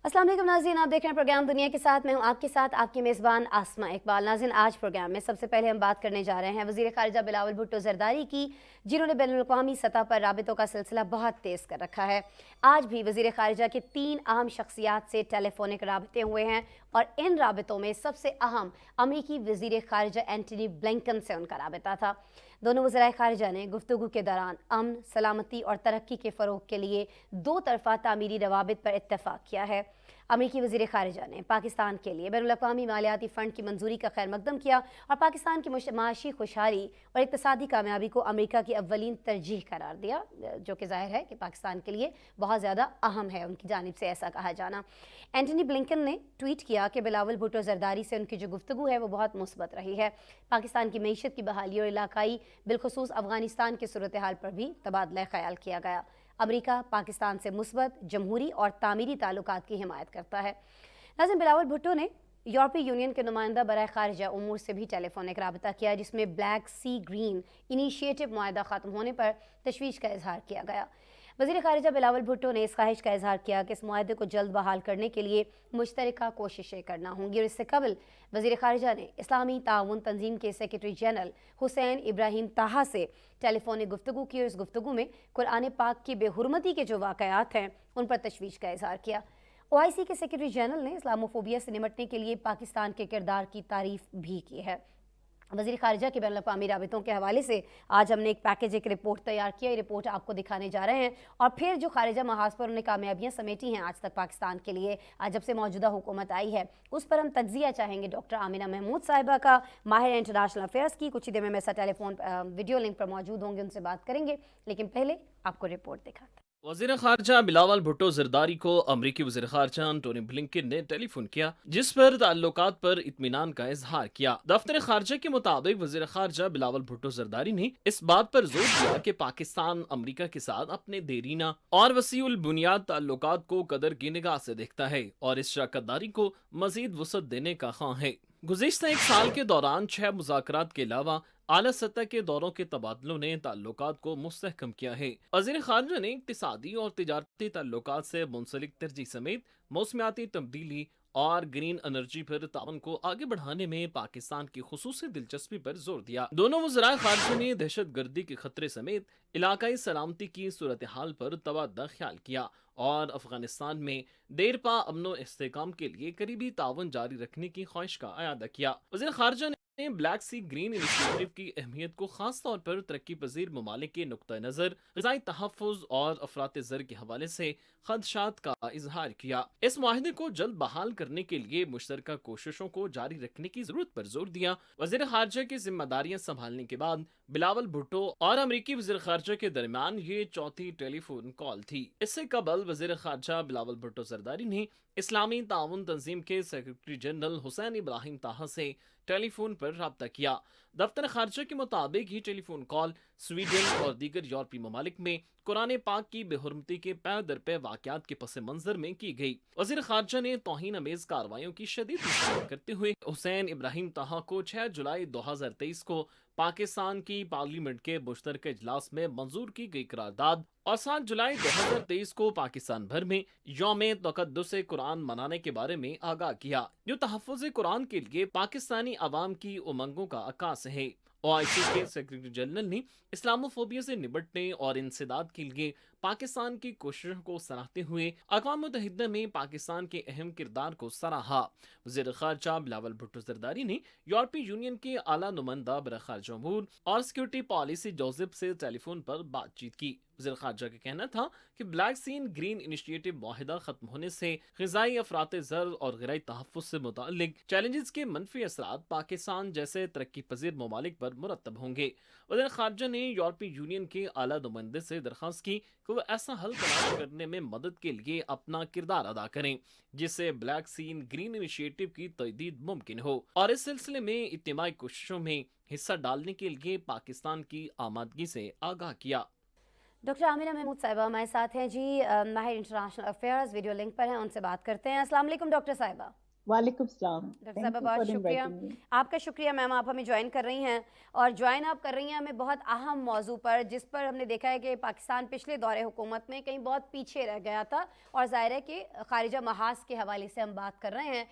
अस्सलाम वालेकुम नाज़रीन, आप देख रहे हैं प्रोग्राम दुनिया के साथ। मैं हूं आपके साथ आपकी मेज़बान आसमा इकबाल। नाज़रीन, आज प्रोग्राम में सबसे पहले हम बात करने जा रहे हैं वज़ीर ख़ारिजा बिलावल भुट्टो ज़रदारी की, जिन्होंने बैनुल-अक़वामी सतह पर राबितों का सिलसिला बहुत तेज़ कर रखा है। आज भी वज़ीर ख़ारिजा के 3 अहम शख्सियात से टेलीफोनिक राबिते हुए हैं और इन राबितों में सबसे अहम अमरीकी वज़ीर ख़ारिजा एंटनी ब्लिंकन से उनका राबिता था। दोनों वज़राए ख़ारिजा ने गुफ्तगू के दौरान अमन, सलामती और तरक्की के फ़रोग़ के लिए दो तरफ़ा तामीरी रवाबित पर इत्तफ़ाक़ किया है। अमरीकी वज़ीर ख़ारिजा ने पाकिस्तान के लिए बैनुल-अक़वामी मालियाती फ़ंड की मंजूरी का खैर मकदम किया और पाकिस्तान की माशी खुशहाली और इक़्तिसादी कामयाबी को अमेरिका की अव्वलीन तरजीह करार दिया, जो कि ज़ाहिर है कि पाकिस्तान के लिए बहुत ज़्यादा अहम है उनकी जानिब से ऐसा कहा जाना। एंटनी ब्लिंकन ने ट्वीट किया कि बिलावल भुट्टो ज़रदारी से उनकी जो गुफ्तगू है वो बहुत मुस्बत रही है। पाकिस्तान की मईशत की बहाली और इलाकाई बिलखुसूस अफ़गानिस्तान की सूरत हाल पर भी तबादला ख़याल किया गया। अमेरिका पाकिस्तान से मुस्बत, जमहूरी और तामीरी ताल्लुकात की हिमायत करता है। नाज़रीन, बिलावल भुट्टो ने यूरोपीय यूनियन के नुमाइंदा बराए ख़ारिजा उमूर से भी टेलीफोनिक राबता किया, जिसमें ब्लैक सी ग्रीन इनिशिएटिव मुआहदा ख़त्म होने पर तशवीश का इजहार किया गया। वज़ीर ख़ारिजा बिलावल भुट्टो ने इस ख्वाहिश का इजहार किया कि इस मुआहदे को जल्द बहाल करने के लिए मुश्तरका कोशिशें करना होंगी। और इससे कबल वज़ीर ख़ारिजा ने इस्लामी ताउन तंजीम के सेक्रेटरी जनरल हुसैन इब्राहिम ताहा से टेलीफोनिक गुफ्तगू की और इस गुफ्तगू में कुरान पाक की बेहुरमती के जो वाक़यात हैं उन पर तशवीश का इजहार किया। OIC के सेक्रेटरी जनरल ने इस्लामोफोबिया से निमटने के लिए पाकिस्तान के किरदार की तारीफ भी की है। वज़ीर ख़ारिजा के बैनुल-अक़वामी राबितों के हवाले से आज हमने एक पैकेज, एक रिपोर्ट तैयार किया। ये रिपोर्ट आपको दिखाने जा रहे हैं और फिर जो ख़ारिजा महाज पर उन्होंने कामयाबियाँ समेटी हैं आज तक पाकिस्तान के लिए, आज जब से मौजूदा हुकूमत आई है, उस पर हम तज्ज़िया चाहेंगे डॉक्टर आमिना महमूद साहिबा का, माहिर इंटरनेशनल अफेयर्स की। कुछ ही देर में मेरे साथ टेलीफोन वीडियो लिंक पर मौजूद होंगे, उनसे बात करेंगे, लेकिन पहले आपको रिपोर्ट दिखाते हैं। वज़ीर ख़ारिजा बिलावल भुट्टो ज़रदारी को अमरीकी वज़ीर ख़ारिजा एंटनी ब्लिंकन ने टेलीफोन किया, जिस पर ताल्लुकात पर इत्मीनान का इजहार किया। दफ्तर ख़ारिजा के मुताबिक वज़ीर ख़ारिजा बिलावल भुट्टो ज़रदारी ने इस बात पर जोर दिया कि पाकिस्तान अमरीका के साथ अपने देरीना और वसीउल बुनियाद ताल्लुकात को कदर की निगाह से देखता है और इस शराकतदारी को मज़ीद वसअत देने का ख्वाह है। गुज़िश्ता एक साल के दौरान 6 मुज़ाकरात के अलावा आला सतह के दौरों के तबादलों ने ताल्लुकात को मुस्तहकम किया है। वज़ीर ख़ारिजा ने इक़्तिसादी और तिजारती ताल्लुकात से मुंसलिक तरजीह समेत मौसमियाती तब्दीली और ग्रीन एनर्जी पर ताउन को आगे बढ़ाने में पाकिस्तान की खुसूसी दिलचस्पी पर जोर दिया। दोनों वज़राए ख़ारिजा ने दहशत गर्दी के खतरे समेत इलाकाई सलामती की सूरत हाल पर तबादला ख्याल किया और अफगानिस्तान में देरपा अमनो इस्तेहकाम के लिए करीबी ताउन जारी रखने की ख्वाहिश का अयादा किया। वज़ीर ख़ारिजा ने ब्लैक सी ग्रीन इनिशिएटिव की अहमियत को खास तौर पर तरक्की पजीर ममालिक के नुक्ता नज़र ग़िज़ाई तहफ़्फ़ुज़ और अफरात ज़र के हवाले से खदशात का इजहार किया। इस मुआहदे को जल्द बहाल करने के लिए मुश्तरका कोशिशों को जारी रखने की जरूरत पर जोर दिया। वज़ीर ख़ारिजा की जिम्मेदारियां संभालने के बाद बिलावल भुट्टो और अमरीकी वज़ीर ख़ारिजा के दरमियान ये चौथी टेलीफोन कॉल थी। इससे कबल वज़ीर ख़ारिजा बिलावल भुट्टो ज़रदारी ने इस्लामी ताउन तंजीम के सेक्रेटरी जनरल हुसैन इब्राहिम ताहा से टेलीफोन पर रब्ता किया। दफ्तर ख़ारिजा के मुताबिक ये टेलीफोन कॉल स्वीडन और दीगर यूरोपीय ममालिक में कुरान पाक की बेहुरमती के पै दर पे वाक़यात के पस मंज़र में की गई। वज़ीर ख़ारिजा ने तौहीन अमेज़ कार्रवाइयों की शदीद निंदा करते हुए हुसैन इब्राहिम ताहा को 6 जुलाई 2023 को पाकिस्तान की पार्लियामेंट के मुश्तरका इजलास में मंजूर की गई करारदाद और 7 जुलाई 2023 को पाकिस्तान भर में यौम तक़द्दुस कुरान मनाने के बारे में आगाह किया, जो तहफ़्फ़ुज़ कुरान के लिए पाकिस्तानी अवाम की उमंगों का अक्कास है। OIC के सेक्रेटरी जनरल ने इस्लामोफोबिया से निपटने और इंसदाद के लिए पाकिस्तान की कोशिशों को सराहते हुए अक़वाम मुत्तहिदा में पाकिस्तान के अहम किरदार को सराहा। वज़ीर ख़ारिजा बिलावल भुट्टो ज़रदारी ने यूरोपीय यूनियन के आला नुमाइंदा बराए ख़ारिजा उमूर और सिक्योरिटी पॉलिसी जोसेफ से टेलीफोन पर बातचीत की। वज़ीर ख़ारिजा का कहना था कि ब्लैक सीन ग्रीन इनिशिएटिव मुआहिदा खत्म होने से ग़िज़ाई अफरात ज़र और ग़िज़ाई तहफ़्फ़ुज़ से मुताल्लिक चैलेंजेस के मनफी असरात पाकिस्तान जैसे तरक्की पजीर ममालिक पर मुरतब होंगे। वज़ीर ख़ारिजा ने यूरोपीय यूनियन के आला नुमाइंदे से दरख्वास्त की कि वह ऐसा हल तलाश करने में मदद के लिए अपना किरदार अदा करें जिससे ब्लैक सीन ग्रीन इनिशिएटिव की तजदीद मुमकिन हो और इस सिलसिले में इज्तिमाई कोशिशों में हिस्सा डालने के लिए पाकिस्तान की आमादगी से आगाह किया। डॉक्टर आमिना महमूद साहिबा हमारे साथ हैं जी, माहिर इंटरनेशनल अफेयर्स वीडियो लिंक पर हैं, उनसे बात करते हैं। अस्सलाम वालेकुम डॉक्टर साहिबा। वालेकुम सलाम, डॉक्टर थैंक साहबा यू बहुत फॉर शुक्रिया। Inviting me. आपका शुक्रिया मैम, आप हमें ज्वाइन कर रही हैं और ज्वाइन आप कर रही हैं हमें बहुत अहम मौजू पर, जिस पर हमने देखा है कि पाकिस्तान पिछले दौरे हुकूमत में कहीं बहुत पीछे रह गया था और ज़ाहिर है कि खारिजा महाज के हवाले से हम बात कर रहे हैं।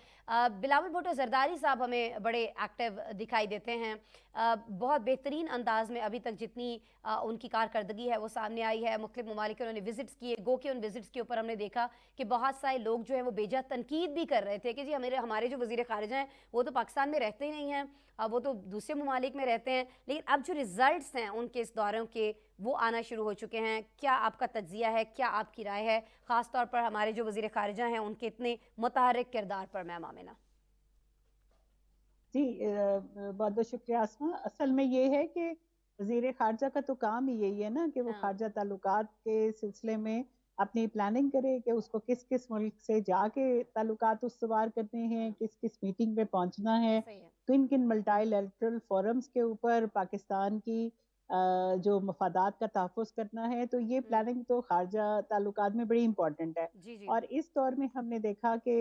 बिलावल भुट्टो ज़रदारी साहब हमें बड़े एक्टिव दिखाई देते हैं। बहुत बेहतरीन अंदाज में अभी तक जितनी उनकी कारकर्दगी है वो सामने आई है। मुख्तलिफ ममालिक के उन्होंने विजिट्स किए, गो के उन विजिट्स के ऊपर हमने देखा कि बहुत सारे लोग जो है वो बेजा तनकीद भी कर रहे थे कि जी हमारे जो वज़ीर ख़ारिजा हैं वो तो पाकिस्तान में रहते ही नहीं हैं, वो तो दूसरे ममालिक में रहते हैं। लेकिन अब जो रिज़ल्ट्स हैं उनके इस दौरों के वो आना शुरू हो चुके हैं। क्या आपका तज्ज़िया है, क्या आपकी राय है, ख़ास तौर पर हमारे जो वज़ीर ख़ारिजा हैं उनके इतने मुतहर्रिक किरदार पर मैम आमिना? जी, बहुत बहुत शुक्रिया आसमा। असल में ये है कि वजीर खारजा का तो काम ही यही है ना कि वो हाँ, खारजा ताल्लुकात के सिलसिले में अपनी प्लानिंग करे कि उसको किस किस मुल्क से जाके ताल्लुकात उसवार करने हैं, किस किस मीटिंग में पहुंचना है, सही है। किन किन मल्टीलैटरल फोरम्स के ऊपर पाकिस्तान की जो मफादात का तहफ़्फ़ुज़ करना है। तो ये प्लानिंग तो खारजा ताल्लुकात में बड़ी इंपॉर्टेंट है। जी जी। और इस दौर में हमने देखा कि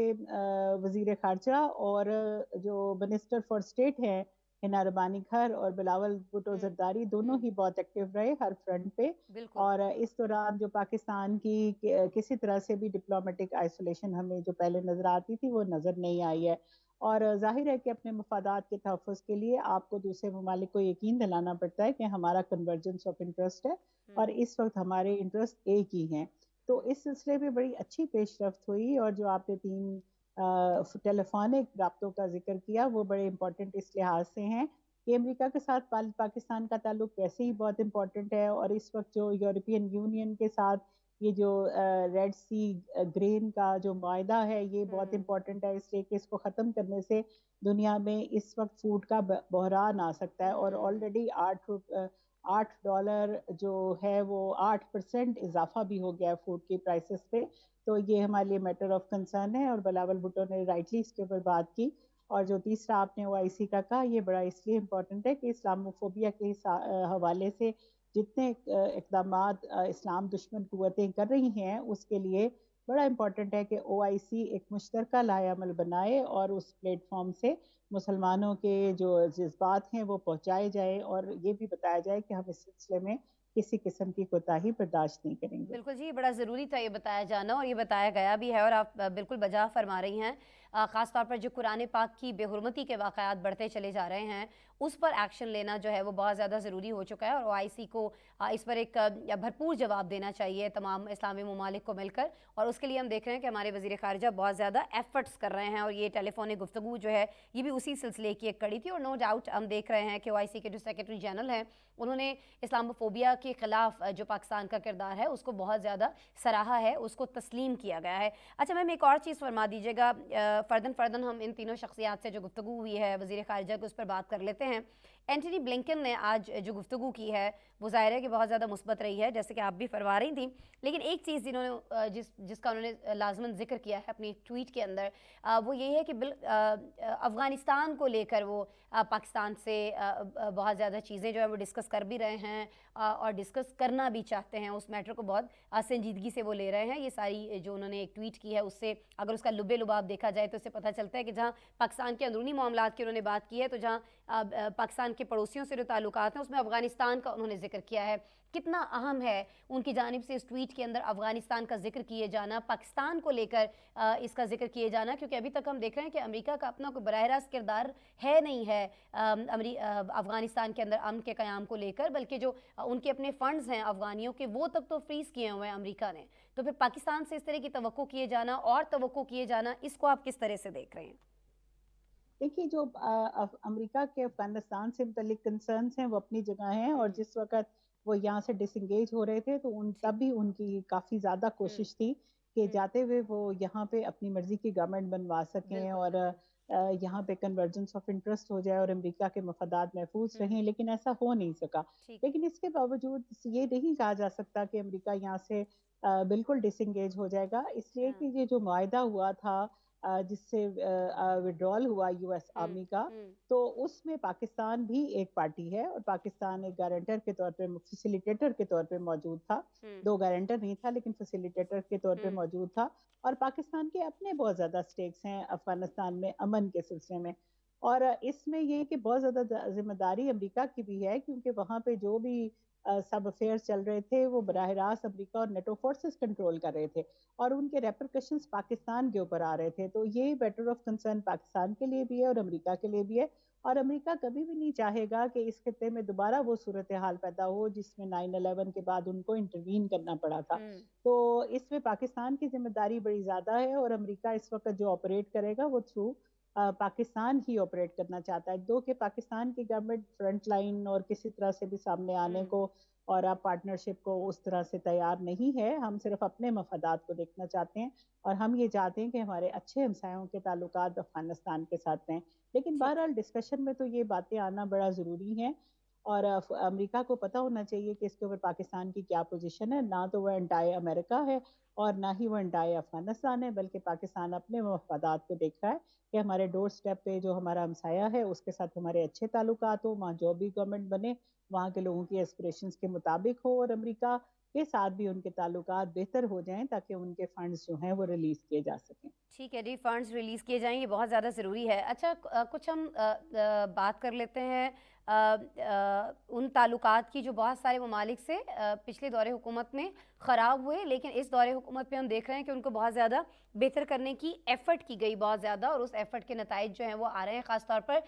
वजीर खारजा और जो मिनिस्टर फॉर स्टेट हैं हिना रबानी खर और बिलावल भुट्टो जरदारी दोनों ही बहुत एक्टिव रहे हर फ्रंट पे। बिल्कुल। और इस दौरान जो पाकिस्तान की किसी तरह से भी डिप्लोमेटिक आइसोलेशन हमें जो पहले नजर आती थी वो नजर नहीं आई है। और जाहिर है कि अपने मफादात के तहफ़्फ़ुज़ के लिए आपको दूसरे ममालिक को यकीन दिलाना पड़ता है कि हमारा कन्वर्जेंस ऑफ इंटरेस्ट है और इस वक्त हमारे इंटरेस्ट एक ही हैं। तो इस सिलसिले में बड़ी अच्छी पेशरफ्त हुई। और जो आपने 3 टेलीफोनिक राब्तों का जिक्र किया वो बड़े इम्पोर्टेंट इस लिहाज से हैं कि अमेरिका के साथ पाकिस्तान का ताल्लुक वैसे ही बहुत इम्पोर्टेंट है। और इस वक्त जो यूरोपियन यूनियन के साथ ये जो रेड सी ग्रेन का जो मायदा है ये बहुत इम्पोर्टेंट है, इसलिए कि इसको ख़त्म करने से दुनिया में इस वक्त फूड का बहरान आ सकता है। और ऑलरेडी $8 जो है वो 8% इजाफा भी हो गया है फूड की प्राइसेस पे। तो ये हमारे लिए मैटर ऑफ कंसर्न है और बिलावल भुट्टो ने राइटली इसके ऊपर बात की। और जो तीसरा आपने ओआईसी का कहा ये बड़ा इसलिए इम्पोर्टेंट है कि इस्लामोफोबिया के हवाले से जितने इकदाम इस्लाम दुश्मन कुव्वतें कर रही हैं उसके लिए बड़ा इम्पोर्टेंट है कि ओआईसी एक मुश्तरका लाएअमल बनाए और उस प्लेटफॉर्म से मुसलमानों के जो जज्बात हैं वो पहुंचाए जाए और ये भी बताया जाए कि हम इस सिलसिले में किसी किस्म की कोताही बर्दाश्त नहीं करेंगे। बिल्कुल जी, ये बड़ा ज़रूरी था ये बताया जाना और ये बताया गया भी है और आप बिल्कुल बजा फरमा रही हैं। ख़ास तौर पर जो कुरान पाक की बेहुरमती के वाक़यात बढ़ते चले जा रहे हैं उस पर एक्शन लेना जो है वो बहुत ज़्यादा ज़रूरी हो चुका है और ओआईसी को इस पर एक भरपूर जवाब देना चाहिए तमाम इस्लामी ममालिक को मिलकर। और उसके लिए हम देख रहे हैं कि हमारे वज़ीर ख़ारिजा बहुत ज़्यादा एफ़र्ट्स कर रहे हैं और ये टेलीफोनिक गुफ्तगू जो है ये भी उसी सिलसिले की एक कड़ी थी। और नो डाउट हम देख रहे हैं कि ओआईसी के जो सेक्रेटरी जनरल हैं उन्होंने इस्लामोफोबिया के ख़िलाफ़ जो पाकिस्तान का किरदार है उसको बहुत ज़्यादा सराहा है, उसको तस्लीम किया गया है। अच्छा मैम, एक और चीज़ फरमा दीजिएगा, फ़र्दन हम इन तीनों शख्सियात से जो गुफ्तगू हुई है वज़ीर ख़ारिजा की उस पर बात कर लेते हैं। एंटनी ब्लिंकन ने आज जो गुफ्तगू की है वो ज़ाहिर है कि बहुत ज़्यादा मुस्बत रही है, जैसे कि आप भी फरमा रही थी। लेकिन एक चीज़ जिन्होंने जिसका उन्होंने लाजमन जिक्र किया है अपनी ट्वीट के अंदर, वो यही है कि अफ़गानिस्तान को लेकर वो पाकिस्तान से बहुत ज़्यादा चीज़ें जो है वो डिस्कस कर भी रहे हैं और डिस्कस करना भी चाहते हैं। उस मैटर को बहुत संजीदगी से वो ले रहे हैं। ये सारी जो उन्होंने एक ट्वीट की है उससे अगर उसका लुबे लुबाब देखा जाए तो उससे पता चलता है कि जहाँ पाकिस्तान के अंदरूनी मामलात की उन्होंने बात की है तो जहाँ पाकिस्तान के पड़ोसियों से जो ताल्लुकात हैं उसमें अफ़गानिस्तान का उन्होंने जिक्र किया है। कितना अहम है उनकी जानिब से इस ट्वीट के अंदर अफ़गानिस्तान का जिक्र किए जाना, पाकिस्तान को लेकर इसका जिक्र किए जाना, क्योंकि अभी तक हम देख रहे हैं कि अमेरिका का अपना कोई बराह रास्त किरदार है नहीं है अफ़गानिस्तान के अंदर अमन के क़याम को लेकर, बल्कि जो उनके अपने फ़ंड्स हैं अफ़गानियों के वो तक तो फ्रीज़ किए हुए हैं अमेरिका ने। तो फिर पाकिस्तान से इस तरह की तवक्को किए जाना और तवक्को किए जाना, इसको आप किस तरह से देख रहे हैं? देखिए जो अमेरिका के अफगानिस्तान से मुतल्लिक कंसर्न्स हैं वो अपनी जगह हैं। और जिस वक्त वो यहाँ से डिसंगेज हो रहे थे तो जी। तब भी उनकी काफ़ी ज़्यादा कोशिश थी कि जाते हुए वो यहाँ पे अपनी मर्जी की गवर्नमेंट बनवा सकें बिल्कुल और बिल्कुल। यहाँ पे कन्वर्जेंस ऑफ इंटरेस्ट हो जाए और अमेरिका के मफादात महफूज रहें, हम्म। लेकिन ऐसा हो नहीं सका। ठीक है। लेकिन इसके बावजूद ये नहीं कहा जा सकता कि अमेरिका यहाँ से बिल्कुल डिसंगेज हो जाएगा, इसलिए हाँ। कि ये जो मुआहदा हुआ था جس سے وڈرال ہوا یو ایس آرمی کا، تو اس میں پاکستان بھی ایک پارٹی ہے اور پاکستان ایک گارنٹر کے طور پہ، فیسیلیٹیٹر کے طور پہ موجود تھا. 2 گارنٹر نہیں تھا لیکن فیسیلیٹیٹر کے طور پہ موجود تھا. اور پاکستان کے اپنے بہت زیادہ سٹیکس ہیں افغانستان میں امن کے سلسلے میں. اور اس میں یہ کہ بہت زیادہ ذمہ داری امریکہ کی بھی ہے، کیونکہ وہاں پہ جو بھی سب افیئرز چل رہے تھے وہ براہ راست امریکہ اور نیٹو فورسز کنٹرول کر رہے تھے، اور ان کے ریپرکشنز پاکستان کے اوپر آ رہے تھے. تو یہ میٹر آف کنسرن پاکستان کے لیے بھی ہے اور امریکہ کے لیے بھی ہے. اور امریکہ کبھی بھی نہیں چاہے گا کہ اس خطے میں دوبارہ وہ صورتحال پیدا ہو جس میں 9/11 کے بعد ان کو انٹروین کرنا پڑا تھا. تو اس میں پاکستان کی ذمہ داری بڑی زیادہ ہے، اور امریکہ اس وقت جو آپریٹ کرے گا وہ تھرو پاکستان ہی آپریٹ کرنا چاہتا ہے. دو کہ پاکستان کی گورنمنٹ فرنٹ لائن اور کسی طرح سے بھی سامنے آنے کو اور اب پارٹنرشپ کو اس طرح سے تیار نہیں ہے. ہم صرف اپنے مفادات کو دیکھنا چاہتے ہیں، اور ہم یہ چاہتے ہیں کہ ہمارے اچھے ہمسایوں کے تعلقات افغانستان کے ساتھ ہیں. لیکن بہرحال ڈسکشن میں تو یہ باتیں آنا بڑا ضروری ہے، اور امریکہ کو پتہ ہونا چاہیے کہ اس کے اوپر پاکستان کی کیا پوزیشن ہے. نہ تو وہ انٹائی امریکہ ہے اور نہ ہی وہ انٹائی افغانستان ہے، بلکہ پاکستان اپنے مفادات کو دیکھ رہا ہے کہ ہمارے ڈور سٹیپ پہ جو ہمارا ہمسایہ ہے اس کے ساتھ ہمارے اچھے تعلقات ہوں، وہاں جو بھی گورنمنٹ بنے وہاں کے لوگوں کی ایسپریشنز کے مطابق ہو، اور امریکہ کے ساتھ بھی ان کے تعلقات بہتر ہو جائیں تاکہ ان کے فنڈز جو ہیں وہ ریلیز کیے جا سکیں. ٹھیک ہے جی، فنڈز ریلیز کیے جائیں، یہ بہت زیادہ ضروری ہے. اچھا کچھ ہم بات کر لیتے ہیں ان تعلقات کی جو بہت سارے ممالک سے پچھلے دور حکومت میں خراب ہوئے، لیکن اس دور حکومت میں ہم دیکھ رہے ہیں کہ ان کو بہت زیادہ بہتر کرنے کی ایفرٹ کی گئی بہت زیادہ، اور اس ایفرٹ کے نتائج جو ہیں وہ آ رہے ہیں. خاص طور پر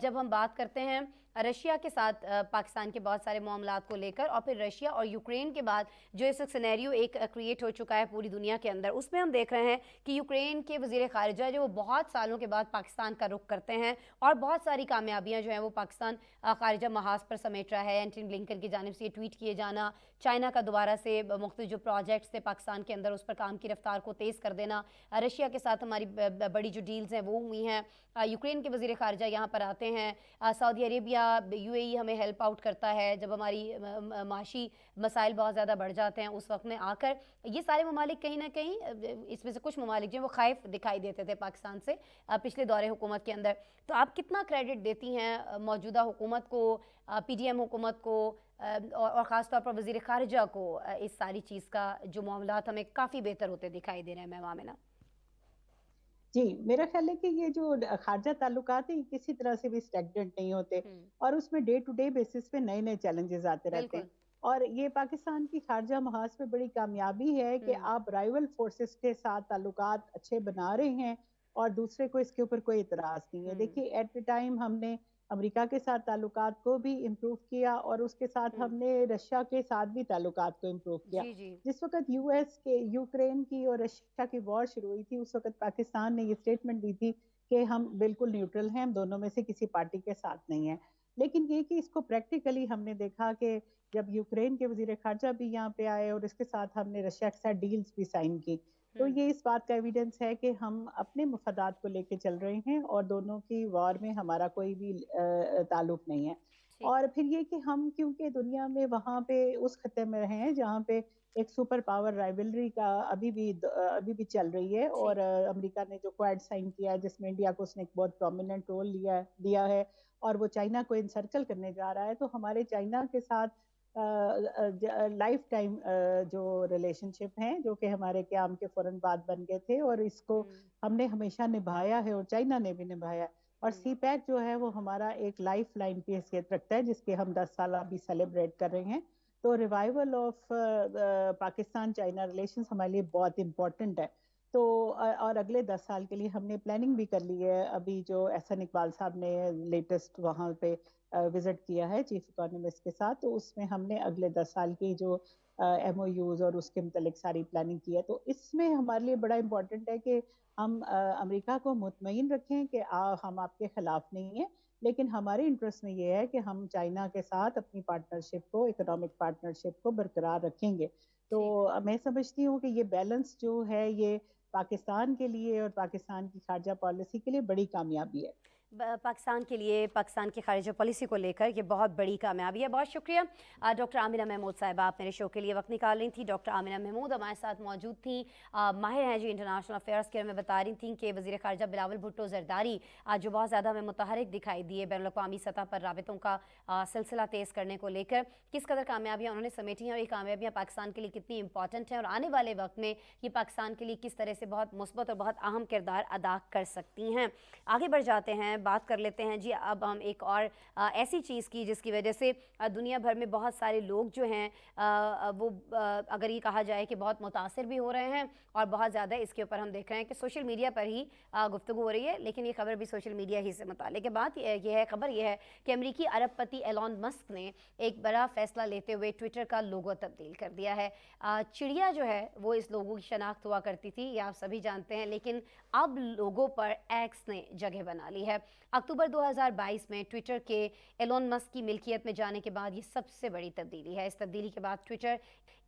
جب ہم بات کرتے ہیں رشیا کے ساتھ پاکستان کے بہت سارے معاملات کو لے کر، اور پھر رشیا اور یوکرین کے بعد جو اس وقت سینیریو ایک کریٹ ہو چکا ہے پوری دنیا کے اندر، اس میں ہم دیکھ رہے ہیں کہ یوکرین کے وزیر خارجہ جو وہ بہت سالوں کے بعد پاکستان کا رخ کرتے ہیں، اور بہت ساری کامیابیاں جو ہیں وہ پاکستان خارجہ محاذ پر سمیٹ رہا ہے. اینٹنی بلنکن کی جانب سے یہ ٹویٹ کیے جانا، چائنا کا دوبارہ سے مختلف جو پروجیکٹس تھے پاکستان کے اندر اس پر کام کی رفتار کو تیز کر دینا، رشیا کے ساتھ ہماری بڑی جو ڈیلز ہیں وہ ہوئی ہیں. یوکرین کے وزیر خارجہ یہاں پر آتے ہیں، سعودی عربیہ یو اے ای ہمیں ہیلپ آؤٹ کرتا ہے جب ہماری معاشی مسائل بہت زیادہ بڑھ جاتے ہیں، اس وقت میں آ کر یہ سارے ممالک کہیں نہ کہیں، اس میں سے کچھ ممالک جو ہیں وہ خائف دکھائی دیتے تھے پاکستان سے پچھلے دور حکومت کے اندر. تو آپ کتنا کریڈٹ دیتی ہیں موجودہ حکومت کو، پی ڈی ایم حکومت کو، اور خاص طور پر وزیر خارجہ کو اس ساری چیز کا جو معاملات ہمیں کافی بہتر ہوتے دکھائی دے رہے ہیں؟ میم آمنہ جی، میرا خیال ہے کہ یہ جو خارجہ تعلقات ہیں یہ کسی طرح سے بھی اسٹیگننٹ نہیں ہوتے، اور اس میں ڈے ٹو ڈے بیسس پہ نئے نئے چیلنجز آتے رہتے ہیں. بالکل. اور یہ پاکستان کی خارجہ محاذ پہ بڑی کامیابی ہے کہ آپ رائیول فورسز کے ساتھ تعلقات اچھے بنا رہے ہیں اور دوسرے کو اس کے اوپر کوئی اعتراض نہیں ہے. دیکھیے ایٹ اے ٹائم ہم نے امریکہ کے ساتھ تعلقات کو بھی امپروو کیا، اور اس کے ساتھ ہم نے رشیا کے ساتھ بھی تعلقات کو امپروو کیا. جی جی جس وقت یو ایس کے یوکرین کی اور رشیا کی وار شروع ہوئی تھی اس وقت پاکستان نے یہ اسٹیٹمنٹ دی تھی کہ ہم بالکل نیوٹرل ہیں، ہم دونوں میں سے کسی پارٹی کے ساتھ نہیں ہیں. لیکن یہ کہ اس کو پریکٹیکلی ہم نے دیکھا کہ جب یوکرین کے وزیر خارجہ بھی یہاں پہ آئے اور اس کے ساتھ ہم نے رشیا کے ساتھ ڈیلز بھی سائن کی، تو یہ اس بات کا ایویڈنس ہے کہ ہم اپنے مفادات کو لے کے چل رہے ہیں اور دونوں کی وار میں ہمارا کوئی بھی تعلق نہیں ہے. اور پھر یہ کہ ہم کیونکہ دنیا میں وہاں پہ اس خطے میں رہے ہیں جہاں پہ ایک سپر پاور رائیولری کا ابھی بھی چل رہی ہے، اور امریکہ نے جو کویڈ سائن کیا ہے جس میں انڈیا کو اس نے ایک بہت پرومیننٹ رول دیا ہے، اور وہ چائنا کو انسرکل کرنے جا رہا ہے. تو ہمارے چائنا کے ساتھ لائف ٹائم جو ریلیشن شپ ہیں جو کہ ہمارے قیام کے فوراً بعد بن گئے تھے، اور اس کو ہم نے ہمیشہ نبھایا ہے اور چائنا نے بھی نبھایا. اور سی پیک جو ہے وہ ہمارا ایک لائف لائن کی حیثیت رکھتا ہے جس کے ہم 10 سال ابھی سیلیبریٹ کر رہے ہیں. تو revival of Pakistan China relations ہمارے لیے بہت امپورٹنٹ ہے. تو اور اگلے 10 سال کے لیے ہم نے پلاننگ بھی کر لی ہے. ابھی جو احسن اقبال صاحب نے لیٹسٹ وہاں پہ وزٹ کیا ہے چیف اکانومسٹ کے ساتھ، تو اس میں ہم نے اگلے 10 سال کی جو ایم او یوز اور اس کے متعلق ساری پلاننگ کی ہے. تو اس میں ہمارے لیے بڑا امپورٹنٹ ہے کہ ہم امریکہ کو مطمئن رکھیں کہ ہم آپ کے خلاف نہیں ہیں، لیکن ہمارے انٹرسٹ میں یہ ہے کہ ہم چائنا کے ساتھ اپنی پارٹنرشپ کو، اکنامک پارٹنرشپ کو برقرار رکھیں گے. تو میں سمجھتی ہوں کہ یہ بیلنس جو ہے یہ پاکستان کے لیے اور پاکستان کی خارجہ پالیسی کے لیے بڑی کامیابی ہے. पाकिस्तान के लिए पाकिस्तान की खारिजा पॉलिसी को लेकर ये बहुत बड़ी कामयाबी है। बहुत शुक्रिया डॉक्टर आमिना महमूद साहिबा, आप मेरे शो के लिए वक्त निकाल रही थी। डॉक्टर आमिना महमूद हमारे साथ मौजूद थी, माहिर हैं जी इंटरनेशनल अफेयर्स के। हमें बता रही थी कि वज़ीर ख़ारिजा बिलावल भुट्टो ज़रदारी जो बहुत ज़्यादा हमें मुतहरिक दिखाई दिए बैनुल-अक़वामी सतह पर राबितों का सिलसिला तेज़ करने को लेकर, किस कदर कामयाबियाँ उन्होंने समेटी हैं और ये कामयाबियाँ पाकिस्तान के लिए कितनी इंपॉर्टेंट हैं और आने वाले वक्त में ये पाकिस्तान के लिए किस तरह से बहुत मुस्बत और बहुत अहम किरदार अदा कर सकती हैं। आगे बढ़ जाते हैं, बात कर लेते हैं जी अब हम एक और ऐसी चीज़ की जिसकी वजह से दुनिया भर में बहुत सारे लोग जो हैं वो अगर ये कहा जाए कि बहुत मुतासिर भी हो रहे हैं और बहुत ज़्यादा इसके ऊपर हम देख रहे हैं कि सोशल मीडिया पर ही गुफ्तगू हो रही है। लेकिन ये खबर भी सोशल मीडिया ही से मुताल्लिक़ है। बात ये है, खबर ये है कि अमरीकी अरबपति एलॉन मस्क ने एक बड़ा फैसला लेते हुए ट्विटर का लोगो तब्दील कर दिया है। चिड़िया जो है वो इस लोगो की शनाख्त हुआ करती थी, ये आप सभी जानते हैं, लेकिन अब लोगो पर एक्स ने जगह बना ली है। अक्टूबर 2022 में ट्विटर के एलोन मस्क की मिल्कियत में जाने के बाद ये सबसे बड़ी तब्दीली है। इस तब्दीली के बाद ट्विटर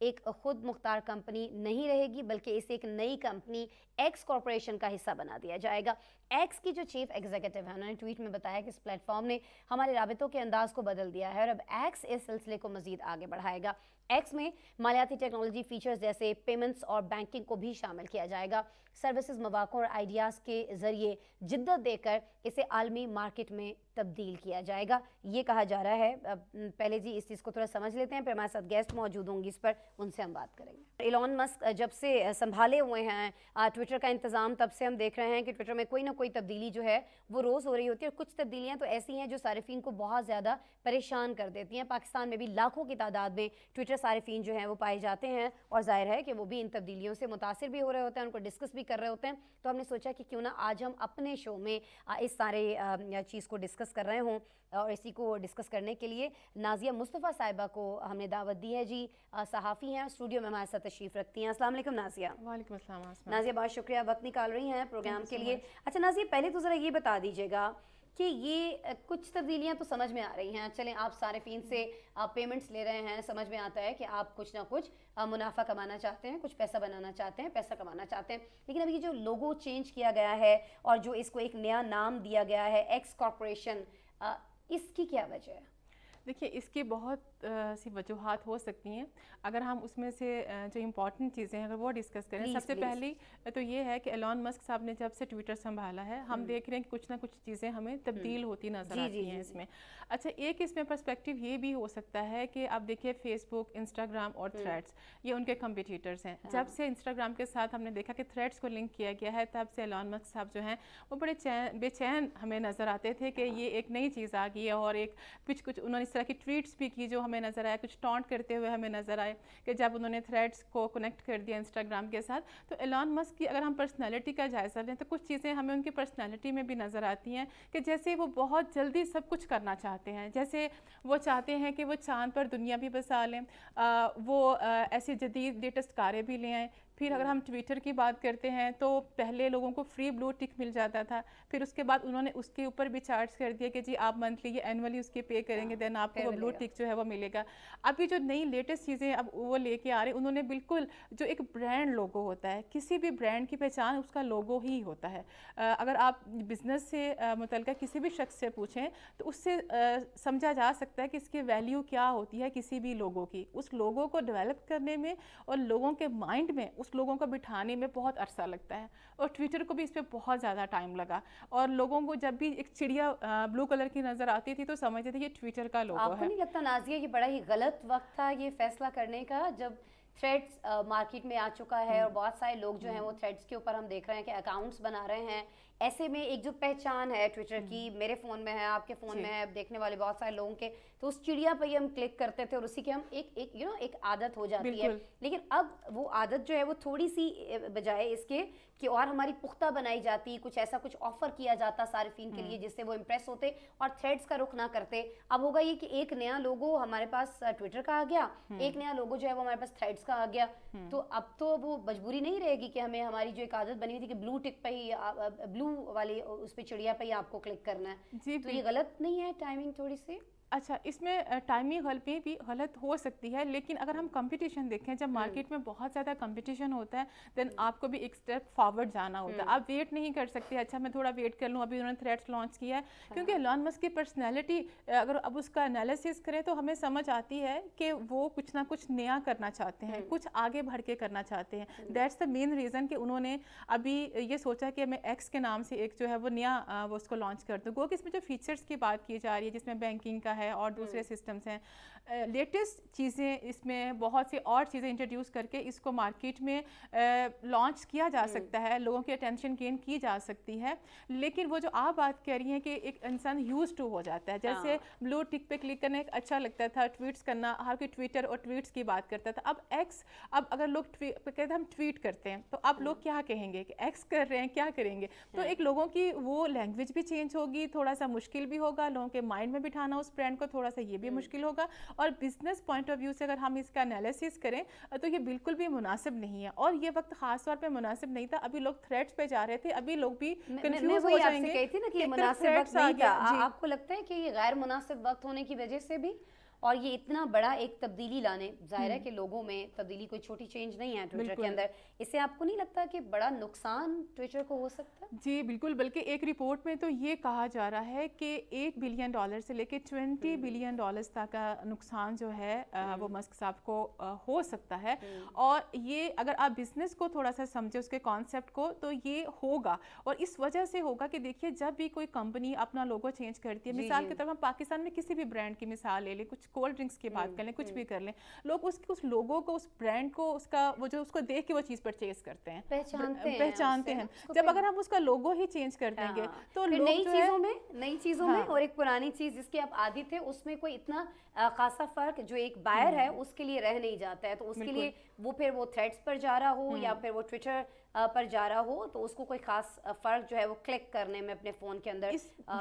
एक खुद मुख्तार कंपनी नहीं रहेगी, बल्कि इसे एक नई कंपनी एक्स कॉरपोरेशन का हिस्सा बना दिया जाएगा। एक्स की जो चीफ एग्जीक्यूटिव है उन्होंने ट्वीट में बताया कि इस प्लेटफॉर्म ने हमारे राबितों के अंदाज को बदल दिया है और अब एक्स इस सिलसिले को मजीद आगे बढ़ाएगा। एक्स में मालियाती टेक्नोलॉजी फीचर्स जैसे पेमेंट्स और बैंकिंग को भी शामिल किया जाएगा। सर्विसेज, मौक़ों और आइडियाज़ के ज़रिए जिद्दत देकर इसे आलमी मार्केट में तब्दील किया जाएगा, ये कहा जा रहा है। पहले जी इस चीज़ को थोड़ा समझ लेते हैं, फिर हमारे साथ गेस्ट मौजूद होंगी, इस पर उनसे हम बात करेंगे। एलॉन मस्क जब से संभाले हुए हैं ट्विटर का इंतज़ाम, तब से हम देख रहे हैं कि ट्विटर में कोई ना कोई तब्दीली जो है वो रोज़ हो रही होती है और कुछ तब्दीलियाँ तो ऐसी हैं जो सारिफीन को बहुत ज़्यादा परेशान कर देती हैं। पाकिस्तान में भी लाखों की तादाद में ट्विटर सारिफीन जो हैं वो पाए जाते हैं और ज़ाहिर है कि वो भी इन तब्दीलियों से मुतासिर भी हो रहे होते हैं, उनको डिस्कस भी कर रहे होते हैं। तो हमने सोचा कि क्यों ना आज हम अपने शो में इस सारे चीज़ को डिस्कस कर रहे हों और इसी को डिस्कस करने के लिए नाज़िया मुस्तफ़ा साहिबा को हमने दावत दी है जी। सहाफ़ी हैं, स्टूडियो में हमारे साथ तशरीफ़ रखती हैं। अस्सलाम वालेकुम नाज़िया। वालेकुम अस्सलाम आसमा। नाज़िया बहुत शुक्रिया, वक्त निकाल रही हैं प्रोग्राम के लिए। अच्छा नाज़िया, पहले तो ज़रा ये बता दीजिएगा कि ये कुछ तब्दीलियाँ तो समझ में आ रही हैं। चलें, आप सारिफीन से पेमेंट्स ले रहे हैं, समझ में आता है कि आप कुछ ना कुछ मुनाफा कमाना चाहते हैं, कुछ पैसा बनाना चाहते हैं, पैसा कमाना चाहते हैं। लेकिन अब ये जो लोगो चेंज किया गया है और जो इसको एक नया नाम दिया गया है एक्स कॉरपोरेशन, इसकी क्या वजह है? देखिए, इसकी बहुत सी वजूहात हो सकती हैं। अगर हम उसमें से जो इम्पॉर्टेंट चीज़ें हैं अगर वो डिस्कस करें, सबसे पहली तो ये है कि एलॉन मस्क साहब ने जब से ट्विटर संभाला है, हम देख रहे हैं कि कुछ ना कुछ चीज़ें हमें तब्दील होती नज़र आती हैं इसमें। अच्छा, एक इसमें पर्सपेक्टिव ये भी हो सकता है कि आप देखिए फेसबुक, इंस्टाग्राम और थ्रेड्स, ये उनके कम्पिटिटर्स हैं। जब से इंस्टाग्राम के साथ हमने देखा कि थ्रेड्स को लिंक किया गया है, तब से एलॉन मस्क साहब जो हैं वो बड़े बेचैन हमें नज़र आते थे कि ये एक नई चीज़ आ गई है। और एक कुछ उन्होंने इस तरह की ट्वीट्स भी की जो हमें नज़र आया, कुछ टॉन्ट करते हुए हमें नज़र आए कि जब उन्होंने थ्रेड्स को कनेक्ट कर दिया इंस्टाग्राम के साथ। तो एलॉन मस्क की अगर हम पर्सनैलिटी का जायज़ा लें तो कुछ चीज़ें हमें उनकी पर्सनैलिटी में भी नज़र आती हैं कि जैसे वो बहुत जल्दी सब कुछ करना चाहते हैं। जैसे वो चाहते हैं कि वो चाँद पर दुनिया भी बसा लें, वो ऐसी जदीद लेटेस्ट कारें भी ले आएँ। फिर अगर हम ट्विटर की बात करते हैं तो पहले लोगों को फ्री ब्लू टिक मिल जाता था, फिर उसके बाद उन्होंने उसके ऊपर भी चार्ज कर दिया कि जी आप मंथली या एनुअली उसके पे करेंगे, देन आपको वो ब्लू टिक जो है वो मिलेगा। अभी जो नई लेटेस्ट चीज़ें अब वो लेके आ रहे हैं, उन्होंने बिल्कुल जो एक ब्रांड लोगो होता है, किसी भी ब्रांड की पहचान उसका लोगो ही होता है। अगर आप बिज़नेस से मुतल्लिक़ किसी भी शख्स से पूछें तो उससे समझा जा सकता है कि इसकी वैल्यू क्या होती है किसी भी लोगो की। उस लोगो को डेवलप करने में और लोगों के माइंड में उस लोगों को बिठाने में बहुत अरसा लगता है और ट्विटर को भी इस पे बहुत ज़्यादा टाइम लगा। और लोगों को जब भी एक चिड़िया ब्लू कलर की नज़र आती थी तो समझते थे ये ट्विटर का लोगो है। आपको नहीं लगता नाज़िया ये बड़ा ही गलत वक्त था ये फैसला करने का, जब थ्रेड्स मार्केट में आ चुका है और बहुत सारे लोग जो हैं वो थ्रेड्स के ऊपर हम देख रहे हैं कि अकाउंट्स बना रहे हैं। ऐसे में एक जो पहचान है ट्विटर की, मेरे फ़ोन में है, आपके फ़ोन में है, देखने वाले बहुत सारे लोगों के, तो उस चिड़िया पर ही हम क्लिक करते थे और उसी के हम एक आदत हो जाती है। लेकिन अब वो आदत जो है वो थोड़ी सी बजाय इसके कि और हमारी पुख्ता बनाई जाती, कुछ ऐसा कुछ ऑफर किया जाता सारिफीन के लिए जिससे वो इम्प्रेस होते और थ्रेड्स का रुख ना करते। अब होगा ये कि एक नया लोगो हमारे पास ट्विटर का आ गया, एक नया लोगो जो है वो हमारे पास थ्रेड्स का आ गया। तो अब तो वो मजबूरी नहीं रहेगी कि हमें हमारी जो एक आदत बनी हुई थी कि ब्लू टिक पे ही, ब्लू वाली उस पे चिड़िया पे ही आपको क्लिक करना है। तो ये गलत नहीं है टाइमिंग थोड़ी सी? अच्छा, इसमें टाइमिंग भी गलत हो सकती है, लेकिन अगर हम कंपटीशन देखें, जब मार्केट में बहुत ज़्यादा कंपटीशन होता है देन आपको भी एक स्टेप फॉरवर्ड जाना होता है। आप वेट नहीं कर सकते, अच्छा मैं थोड़ा वेट कर लूँ, अभी उन्होंने थ्रेड्स लॉन्च किया है, क्योंकि एलॉन मस्क की पर्सनैलिटी अगर अब उसका एनालिसिस करें तो हमें समझ आती है कि वो कुछ ना कुछ नया करना चाहते हैं, कुछ आगे बढ़ के करना चाहते हैं। दैट्स द मेन रीज़न कि उन्होंने अभी ये सोचा कि मैं एक्स के नाम से एक जो है वो नया वो उसको लॉन्च कर दूँ। गो कि इसमें जो फीचर्स की बात की जा रही है, जिसमें बैंकिंग का है और दूसरे सिस्टम्स हैं, लेटेस्ट चीज़ें, इसमें बहुत सी और चीज़ें इंट्रोड्यूस करके इसको मार्केट में लॉन्च किया जा सकता है, लोगों की अटेंशन गेन की जा सकती है। लेकिन वो जो आप बात कह रही हैं कि एक इंसान यूज टू हो जाता है, जैसे ब्लू टिक पे क्लिक करना एक अच्छा लगता था, ट्वीट्स करना, हर कोई ट्विटर और ट्वीट्स की बात करता था। अब एक्स, अब अगर लोग कहते हैं हम ट्वीट करते हैं तो अब लोग क्या कहेंगे कि एक्स कर रहे हैं, क्या करेंगे? तो एक लोगों की वो लैंग्वेज भी चेंज होगी, थोड़ा सा मुश्किल भी होगा, लोगों के माइंड में बिठाना उस ब्रांड को थोड़ा सा ये भी मुश्किल होगा। और बिजनेस पॉइंट ऑफ व्यू से अगर हम इसका एनालिसिस करें तो ये बिल्कुल भी मुनासिब नहीं है, और ये वक्त खास तौर पे मुनासिब नहीं था। अभी लोग थ्रेड्स पे जा रहे थे, अभी लोग भी कंफ्यूज हो जाएंगे। कही थी ना कि ये मुनासिब वक्त नहीं था। आपको लगता है कि ये गैर मुनासिब वक्त होने की वजह से भी, और ये इतना बड़ा एक तब्दीली लाने, जाहिर है कि लोगों में तब्दीली कोई छोटी चेंज नहीं है ट्विटर के अंदर, इससे आपको नहीं लगता कि बड़ा नुकसान ट्विटर को हो सकता है? जी बिल्कुल, बल्कि एक रिपोर्ट में तो ये कहा जा रहा है कि $8 बिलियन से लेके $20 बिलियन तक का नुकसान जो है वो मस्क साहब को हो सकता है। और ये अगर आप बिजनेस को थोड़ा सा समझे, उसके कॉन्सेप्ट को, तो ये होगा। और इस वजह से होगा कि देखिए, जब भी कोई कंपनी अपना लोगो चेंज करती है, मिसाल के तौर पर हम पाकिस्तान में किसी भी ब्रांड की मिसाल ले लें, कुछ कोल्ड ड्रिंक्स की बात कर लें, कुछ भी कर लें, लोग उस लोगो को, उस ब्रांड को, उसका वो जो उसको देख के वो चीज़ परचेज करते हैं, पहचानते हैं। जब अगर हम उसका लोगो ही चेंज कर देंगे तो लोग नई चीज़ों में और एक पुरानी चीज़ जिसके आप आदी थे, उसमें कोई इतना खासा फर्क जो एक बायर है उसके लिए रह नहीं जाता है। तो उसके लिए वो फिर वो थ्रेड्स पर जा रहा हो या फिर वो ट्विटर पर जा रहा हो, तो उसको कोई खास फ़र्क जो है वो क्लिक करने में, अपने फ़ोन के अंदर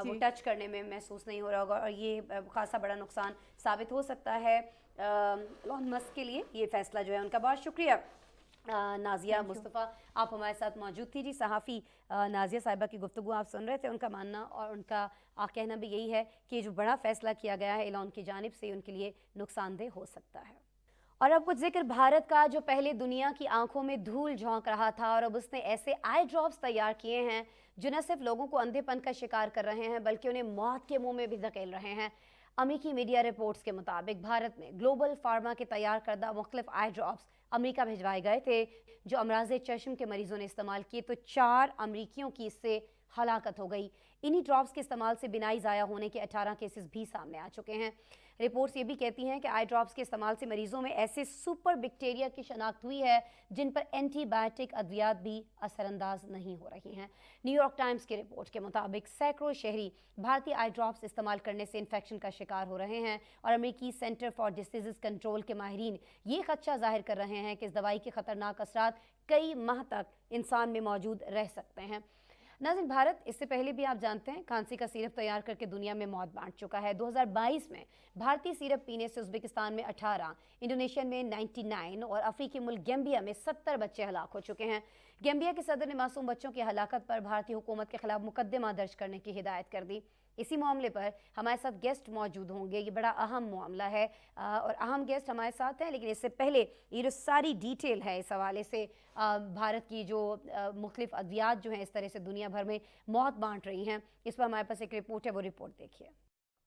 वो टच करने में महसूस नहीं हो रहा होगा, और ये खासा बड़ा नुकसान साबित हो सकता है एलॉन मस्क के लिए। ये फ़ैसला जो है उनका, बहुत शुक्रिया नाजिया मुस्तफ़ा, आप हमारे साथ मौजूद थी। जी, सहाफ़ी नाजिया साहिबा की गुफ्तगू आप सुन रहे थे। उनका मानना और उनका कहना भी यही है कि जो बड़ा फ़ैसला किया गया है एलॉन की जानिब से, उनके लिए नुकसानदेह हो सकता है। और अब कुछ जिक्र भारत का, जो पहले दुनिया की आंखों में धूल झोंक रहा था, और अब उसने ऐसे आई ड्रॉप्स तैयार किए हैं जो न सिर्फ लोगों को अंधेपन का शिकार कर रहे हैं बल्कि उन्हें मौत के मुंह में भी धकेल रहे हैं। अमेरिकी मीडिया रिपोर्ट्स के मुताबिक भारत में ग्लोबल फार्मा के तैयार करदा मुख्तलिफ आई ड्रॉप्स अमेरिका भिजवाए गए थे, जो अमराज़ चश्म के मरीजों ने इस्तेमाल किए, तो 4 अमरीकियों की इससे हलाकत हो गई। इन्हीं ड्रॉप्स के इस्तेमाल से बिनाई ज़ाया होने के 18 केसेस भी सामने आ चुके हैं। रिपोर्ट्स ये भी कहती हैं कि आई ड्रॉप्स के इस्तेमाल से मरीजों में ऐसे सुपर बैक्टीरिया की शनाख्त हुई है जिन पर एंटीबायोटिक अद्वियात भी असरअंदाज नहीं हो रही हैं। न्यूयॉर्क टाइम्स की रिपोर्ट के मुताबिक सैकड़ों शहरी भारतीय आई ड्रॉप्स इस्तेमाल करने से इन्फेक्शन का शिकार हो रहे हैं, और अमेरिकी सेंटर फॉर डिसीज़ कंट्रोल के माहिरीन ये खदशा जाहिर कर रहे हैं कि इस दवाई के ख़तरनाक असरात कई माह तक इंसान में मौजूद रह सकते हैं। नाज़रीन, भारत इससे पहले भी आप जानते हैं खांसी का सिरप तैयार करके दुनिया में मौत बांट चुका है। 2022 में भारतीय सिरप पीने से उज़्बेकिस्तान में 18, इंडोनेशिया में 99 और अफ्रीकी मुल्क गैम्बिया में 70 बच्चे हलाक हो चुके हैं। गैम्बिया के सदर ने मासूम बच्चों की हलाकत पर भारतीय हुकूमत के खिलाफ मुकदमा दर्ज करने की हिदायत कर दी। इसी मामले पर हमारे साथ गेस्ट मौजूद होंगे। ये बड़ा अहम मामला है और अहम गेस्ट हमारे साथ हैं, लेकिन इससे पहले ये जो सारी डिटेल है इस हवाले से, भारत की जो मुख्तलिफ अद्वियात जो हैं इस तरह से दुनिया भर में मौत बांट रही हैं, इस पर हमारे पास एक रिपोर्ट है, वो रिपोर्ट देखिए।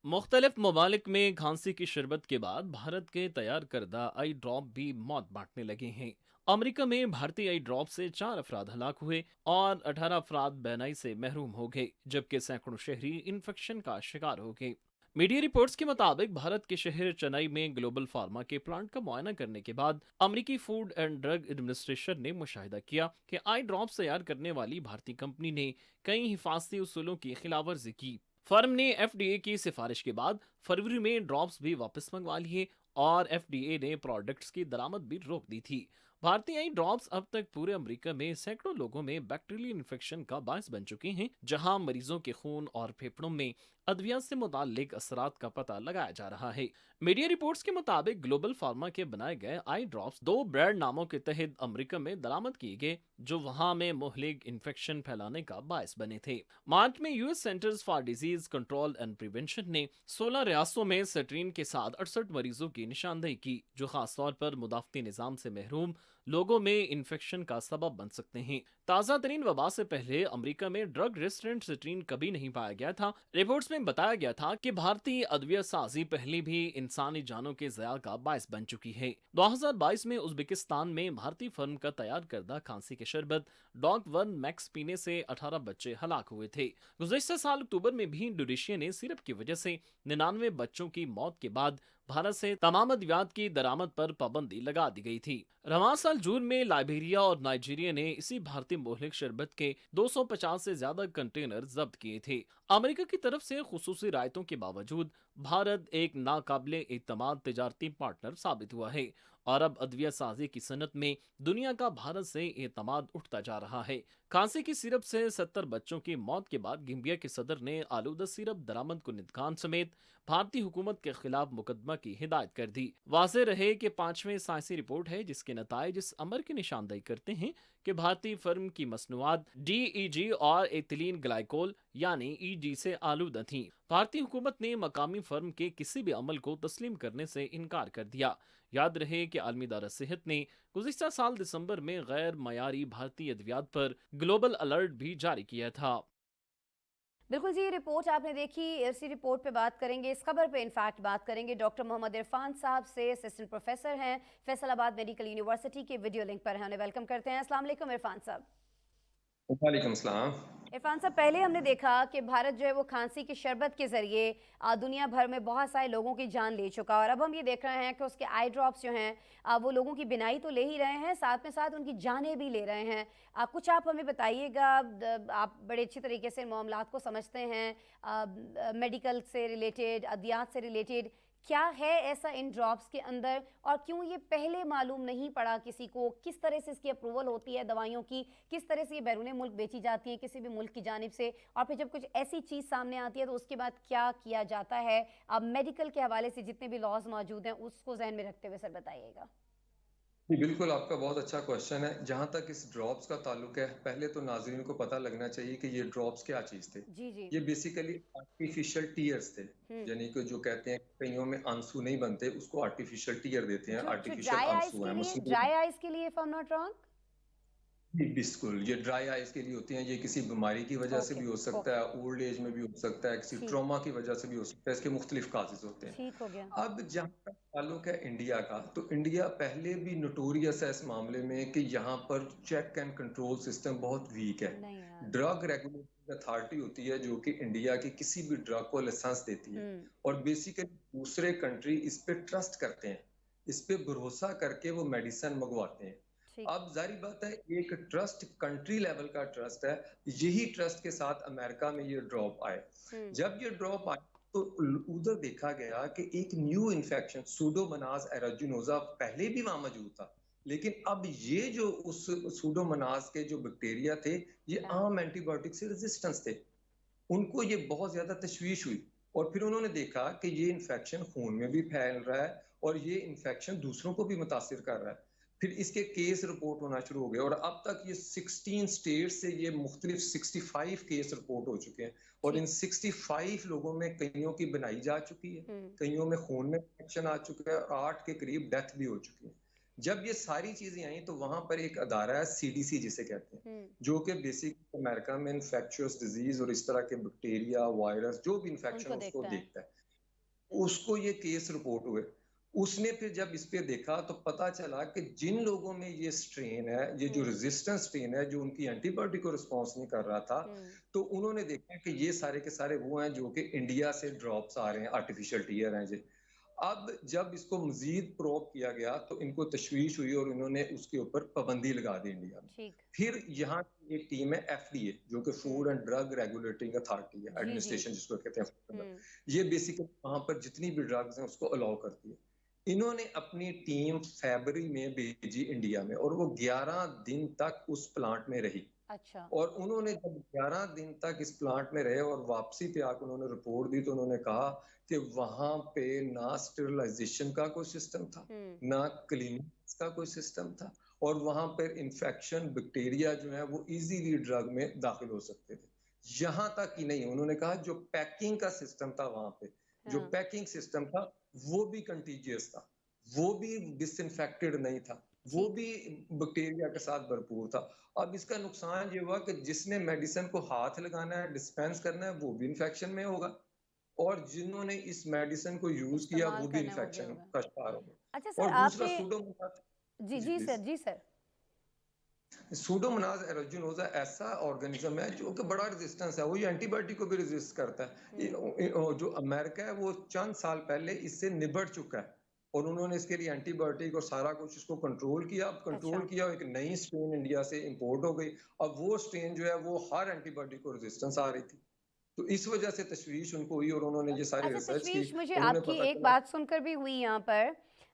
मुख्तलिफ ममालिक में खांसी की शरबत के बाद भारत के तैयार करदा आई ड्रॉप भी मौत बांटने लगे हैं। अमेरिका में भारतीय आई ड्रॉप से 4 अफराद हलाक हुए और 18 अफराद बेनाई से महरूम हो गए, जबकि सैकड़ों शहरी इन्फेक्शन का शिकार हो गए। मीडिया रिपोर्ट्स के मुताबिक भारत के शहर चेन्नई में ग्लोबल फार्मा के प्लांट का मुआयना करने के बाद अमेरिकी फूड एंड ड्रग एडमिनिस्ट्रेशन ने मुशाहिदा किया कि आई ड्रॉप्स तैयार करने वाली भारतीय कंपनी ने कई हिफाजती उसूलों की खिलाफवर्जी की। फर्म ने FDA की सिफारिश के बाद फरवरी में ड्रॉप्स भी वापस मंगवा लिए और FDA ने प्रोडक्ट्स की दरामद भी रोक दी थी। भारतीय आई ड्रॉप्स अब तक पूरे अमेरिका में सैकड़ों लोगों में बैक्टीरियल इन्फेक्शन का बायस बन चुके हैं, जहां मरीजों के खून और फेफड़ों में ادویات سے متعلق اثرات کا پتہ لگایا جا رہا ہے۔ میڈیا رپورٹس کے مطابق گلوبل فارما کے بنائے گئے آئی ڈراپس 2 برانڈ ناموں کے تحت امریکہ میں درآمد کیے گئے جو وہاں میں مہلک انفیکشن پھیلانے کا باعث بنے تھے۔ مارچ میں U S centres for disease control and prevention نے 16 ریاستوں میں سٹرین کے ساتھ 68 مریضوں کی نشاندہی کی جو خاص طور پر مدافعتی نظام سے محروم لوگوں میں انفیکشن کا سبب بن سکتے ہیں۔ تازہ ترین وبا سے پہلے امریکہ میں ڈرگ ریسٹرنٹ سٹرین کبھی نہیں پایا گیا تھا۔ رپورٹس میں بتایا گیا تھا کہ بھارتی ادویہ سازی پہلے بھی انسانی جانوں کے ضیاع کا باعث بن چکی ہے۔ 2022 میں ازبکستان میں بھارتی فرم کا تیار کردہ کھانسی کے شربت ڈاگ 1 میکس پینے سے 18 بچے ہلاک ہوئے تھے۔ گزشتہ سال اکتوبر میں بھی انڈونیشیا نے سیرپ کی وجہ سے 99 بچوں کی موت کے بعد بھارت سے تمام ادویات کی درآمد پر پابندی لگا دی گئی تھی۔ رواں سال جون میں لائبیریا اور نائجیریا نے اسی بھارتی مہلک شربت کے 250 سے زیادہ کنٹینر ضبط کیے تھے۔ امریکہ کی طرف سے خصوصی رعایتوں کے باوجود بھارت ایک ناقابل اعتماد تجارتی پارٹنر ثابت ہوا ہے اور اب ادویہ سازی کی صنعت میں دنیا کا بھارت سے اعتماد اٹھتا جا رہا ہے۔ کھانسی کی سیرپ سے 70 بچوں کی موت کے بعد گیمبیا کے صدر نے آلودہ سیرپ درآمد کنندگان خان سمیت بھارتی حکومت کے خلاف مقدمہ کی ہدایت کر دی۔ واضح رہے کہ 5ویں سائنسی رپورٹ ہے جس کے نتائج اس امر کی نشاندہی کرتے ہیں کہ بھارتی فرم کی مصنوعات ڈی ای جی اور ایتھیلین گلائکول یعنی ای جی سے آلودہ تھیں۔ بھارتی حکومت نے مقامی فرم کے کسی بھی عمل کو تسلیم کرنے سے انکار کر دیا۔ یاد رہے کہ عالمی ادارہ صحت نے گزشتہ سال دسمبر میں غیر معیاری بھارتی ادویات پر گلوبل الرٹ بھی جاری کیا تھا۔ بالکل جی، یہ رپورٹ آپ نے دیکھی، اسی رپورٹ پہ بات کریں گے، اس خبر پہ انفیکٹ بات کریں گے ڈاکٹر محمد عرفان صاحب سے، اسسٹنٹ پروفیسر ہیں فیصل آباد میڈیکل یونیورسٹی کے، ویڈیو لنک پر ہیں، انہیں ویلکم کرتے ہیں۔ السلام علیکم عرفان صاحب۔ وعلیکم السلام۔ عرفان صاحب، پہلے ہم نے دیکھا کہ بھارت جو ہے وہ کھانسی کی شربت کے ذریعے دنیا بھر میں بہت سارے لوگوں کی جان لے چکا، اور اب ہم یہ دیکھ رہے ہیں کہ اس کے آئی ڈراپس جو ہیں وہ لوگوں کی بینائی تو لے ہی رہے ہیں، ساتھ میں ساتھ ان کی جانیں بھی لے رہے ہیں۔ کچھ آپ ہمیں بتائیے گا، آپ بڑے اچھی طریقے سے معاملات کو سمجھتے ہیں، میڈیکل سے ریلیٹڈ، ادویات سے ریلیٹڈ، کیا ہے ایسا ان ڈراپس کے اندر اور کیوں یہ پہلے معلوم نہیں پڑا کسی کو؟ کس طرح سے اس کی اپروول ہوتی ہے دوائیوں کی؟ کس طرح سے یہ بیرون ملک بیچی جاتی ہیں کسی بھی ملک کی جانب سے؟ اور پھر جب کچھ ایسی چیز سامنے آتی ہے تو اس کے بعد کیا کیا جاتا ہے؟ اب میڈیکل کے حوالے سے جتنے بھی لاز موجود ہیں اس کو ذہن میں رکھتے ہوئے سر بتائیے گا۔ جی بالکل، آپ کا بہت اچھا کوشچن ہے۔ جہاں تک اس ڈراپس کا تعلق ہے، پہلے تو ناظرین کو پتہ لگنا چاہیے کہ یہ ڈراپس کیا چیز تھے۔ جی جی، یہ بیسیکلی آرٹیفیشل ٹیئرز تھے، یعنی کہ جو کہتے ہیں کئیوں میں آنسو نہیں بنتے، اس کو آرٹیفیشل ٹیئر دیتے ہیں، آرٹیفیشل آنسو ہیں۔ ڈرائی آئیز کے لیے if I'm not wrong؟ جی بالکل، یہ ڈرائی آئیز کے لیے ہوتی ہیں۔ یہ کسی بیماری کی وجہ سے بھی ہو سکتا ہے، اولڈ ایج میں بھی ہو سکتا ہے، کسی ٹراما کی وجہ سے بھی ہو سکتا ہے، اس کے مختلف کازز ہوتے ہیں۔ ٹھیک ہو گیا۔ اب جہاں تک تعلق ہے انڈیا کا، تو انڈیا پہلے بھی نوٹوریس ہے اس معاملے میں کہ یہاں پر چیک اینڈ کنٹرول سسٹم بہت ویک ہے۔ ڈرگ ریگولیٹنگ اتھارٹی ہوتی ہے جو کہ انڈیا کی کسی بھی ڈرگ کو لائسنس دیتی ہے، اور بیسیکلی دوسرے کنٹری اس پہ ٹرسٹ کرتے ہیں، اس پہ بھروسہ کر کے وہ میڈیسن منگواتے ہیں۔ اب ظاہری بات ہے، ایک ٹرسٹ کنٹری لیول کا ٹرسٹ ہے، یہی ٹرسٹ کے ساتھ امریکہ میں یہ ڈراپ آئے۔ جب یہ ڈراپ آئے تو ادھر دیکھا گیا کہ ایک نیو انفیکشن سوڈوموناس ایرجینوزا پہلے بھی وہاں موجود تھا، لیکن اب یہ جو اس سوڈوموناس کے جو بیکٹیریا تھے، یہ عام اینٹی بایوٹک سے ریزسٹنس تھے۔ ان کو یہ بہت زیادہ تشویش ہوئی، اور پھر انہوں نے دیکھا کہ یہ انفیکشن خون میں بھی پھیل رہا ہے اور یہ انفیکشن دوسروں کو بھی متاثر کر رہا ہے۔ پھر اس کے کیس رپورٹ ہونا شروع ہو گئے، اور اب تک یہ 16 سٹیٹ سے یہ مختلف 65 کیس رپورٹ ہو چکے ہیں، اور ان 65 لوگوں میں کئیوں کی بنائی جا چکی ہے، کئیوں میں خون میں انفیکشن آ چکا ہے، اور 8 کے قریب ڈیتھ بھی ہو چکی ہے۔ جب یہ ساری چیزیں آئیں تو وہاں پر ایک ادارہ ہے CDC جسے کہتے ہیں، جو کہ بیسک امریکہ میں انفیکشس ڈیزیز اور اس طرح کے بیکٹیریا، وائرس، جو بھی انفیکشن اس کو دیکھتا ہے، اس کو یہ کیس رپورٹ ہوئے۔ اس نے پھر جب اس پہ دیکھا تو پتا چلا کہ جن لوگوں میں یہ سٹرین ہے، یہ جو ریزسٹنس سٹرین ہے، جو ان کی اینٹی بایوٹک کو رسپانس نہیں کر رہا تھا، تو انہوں نے دیکھا کہ یہ سارے کے سارے وہ ہیں جو کہ انڈیا سے ڈراپس آ رہے ہیں، آرٹیفیشل ٹیئر ہیں جی۔ اب جب اس کو مزید پروب کیا گیا تو ان کو تشویش ہوئی اور انہوں نے اس کے اوپر پابندی لگا دی انڈیا میں۔ پھر یہاں ایک ٹیم ہے FDA جو کہ food and drug regulating authority ہے، ایڈمنسٹریشن جس کو کہتے ہیں، یہ بیسیکلی وہاں پر جتنی بھی ڈرگز ہیں اس کو الاؤ کرتی ہے۔ انہوں نے اپنی ٹیم فیبری میں بھیجی انڈیا میں، اور وہ 11 دن تک اس پلانٹ میں رہی۔ अच्छा। اور انہوں نے جب 11 دن تک اس پلانٹ میں رہے اور واپسی پہ آ کے انہوں نے رپورٹ دی تو انہوں نے کہا کہ وہاں پہ نہ اسٹرلائزیشن کا کوئی سسٹم تھا، نہ کلینکس کا کوئی سسٹم تھا، اور وہاں پر انفیکشن بیکٹیریا جو ہے وہ ایزیلی ڈرگ میں داخل ہو سکتے تھے. یہاں تک ہی نہیں، انہوں نے کہا جو پیکنگ کا سسٹم تھا وہاں پہ، جو پیکنگ سسٹم تھا وہ بھی کنٹیجیس تھا، وہ بھی ڈس انفیکٹڈ نہیں تھا، وہ بھی بیکٹیریا کے ساتھ بھرپور تھا. اب اس کا نقصان یہ ہوا کہ جس نے میڈیسن کو ہاتھ لگانا ہے، ڈسپینس کرنا ہے، وہ بھی انفیکشن میں ہوگا، اور جنہوں نے اس میڈیسن کو یوز کیا استعمال وہ بھی کرنا وہ بھی انفیکشن ہوگا. کا شکار ہوگا. اچھا اور سر آپ دوسرا نے سوڈوموناس. جی جی جی سر پلیز. جی سر سوڈوموناس ایروجینوزا ایسا آرگنزم ہے جو کہ بڑا ریزسٹنس ہے، وہ یہ اینٹی بایوٹک کو بھی ریزسٹ کرتا ہے. جو امریکہ ہے وہ چند سال پہلے اس سے نبٹ چکا ہے، اور انہوں نے اس کے لیے اینٹی بایوٹک اور سارا کچھ اس کو کنٹرول کیا. اب کنٹرول کیا، ایک نئی سٹرین انڈیا سے امپورٹ ہو گئی. اب وہ سٹرین جو ہے وہ ہر اینٹی بایوٹک کو ریزسٹنس آ رہی تھی، تو اس وجہ سے تشویش ان کو ہوئی اور انہوں نے یہ ساری اچھا ریسرچ کی. تشویش مجھے انہوں نے آپ کی پتا ایک چلا. بات سن کر بھی ہوئی یہاں پر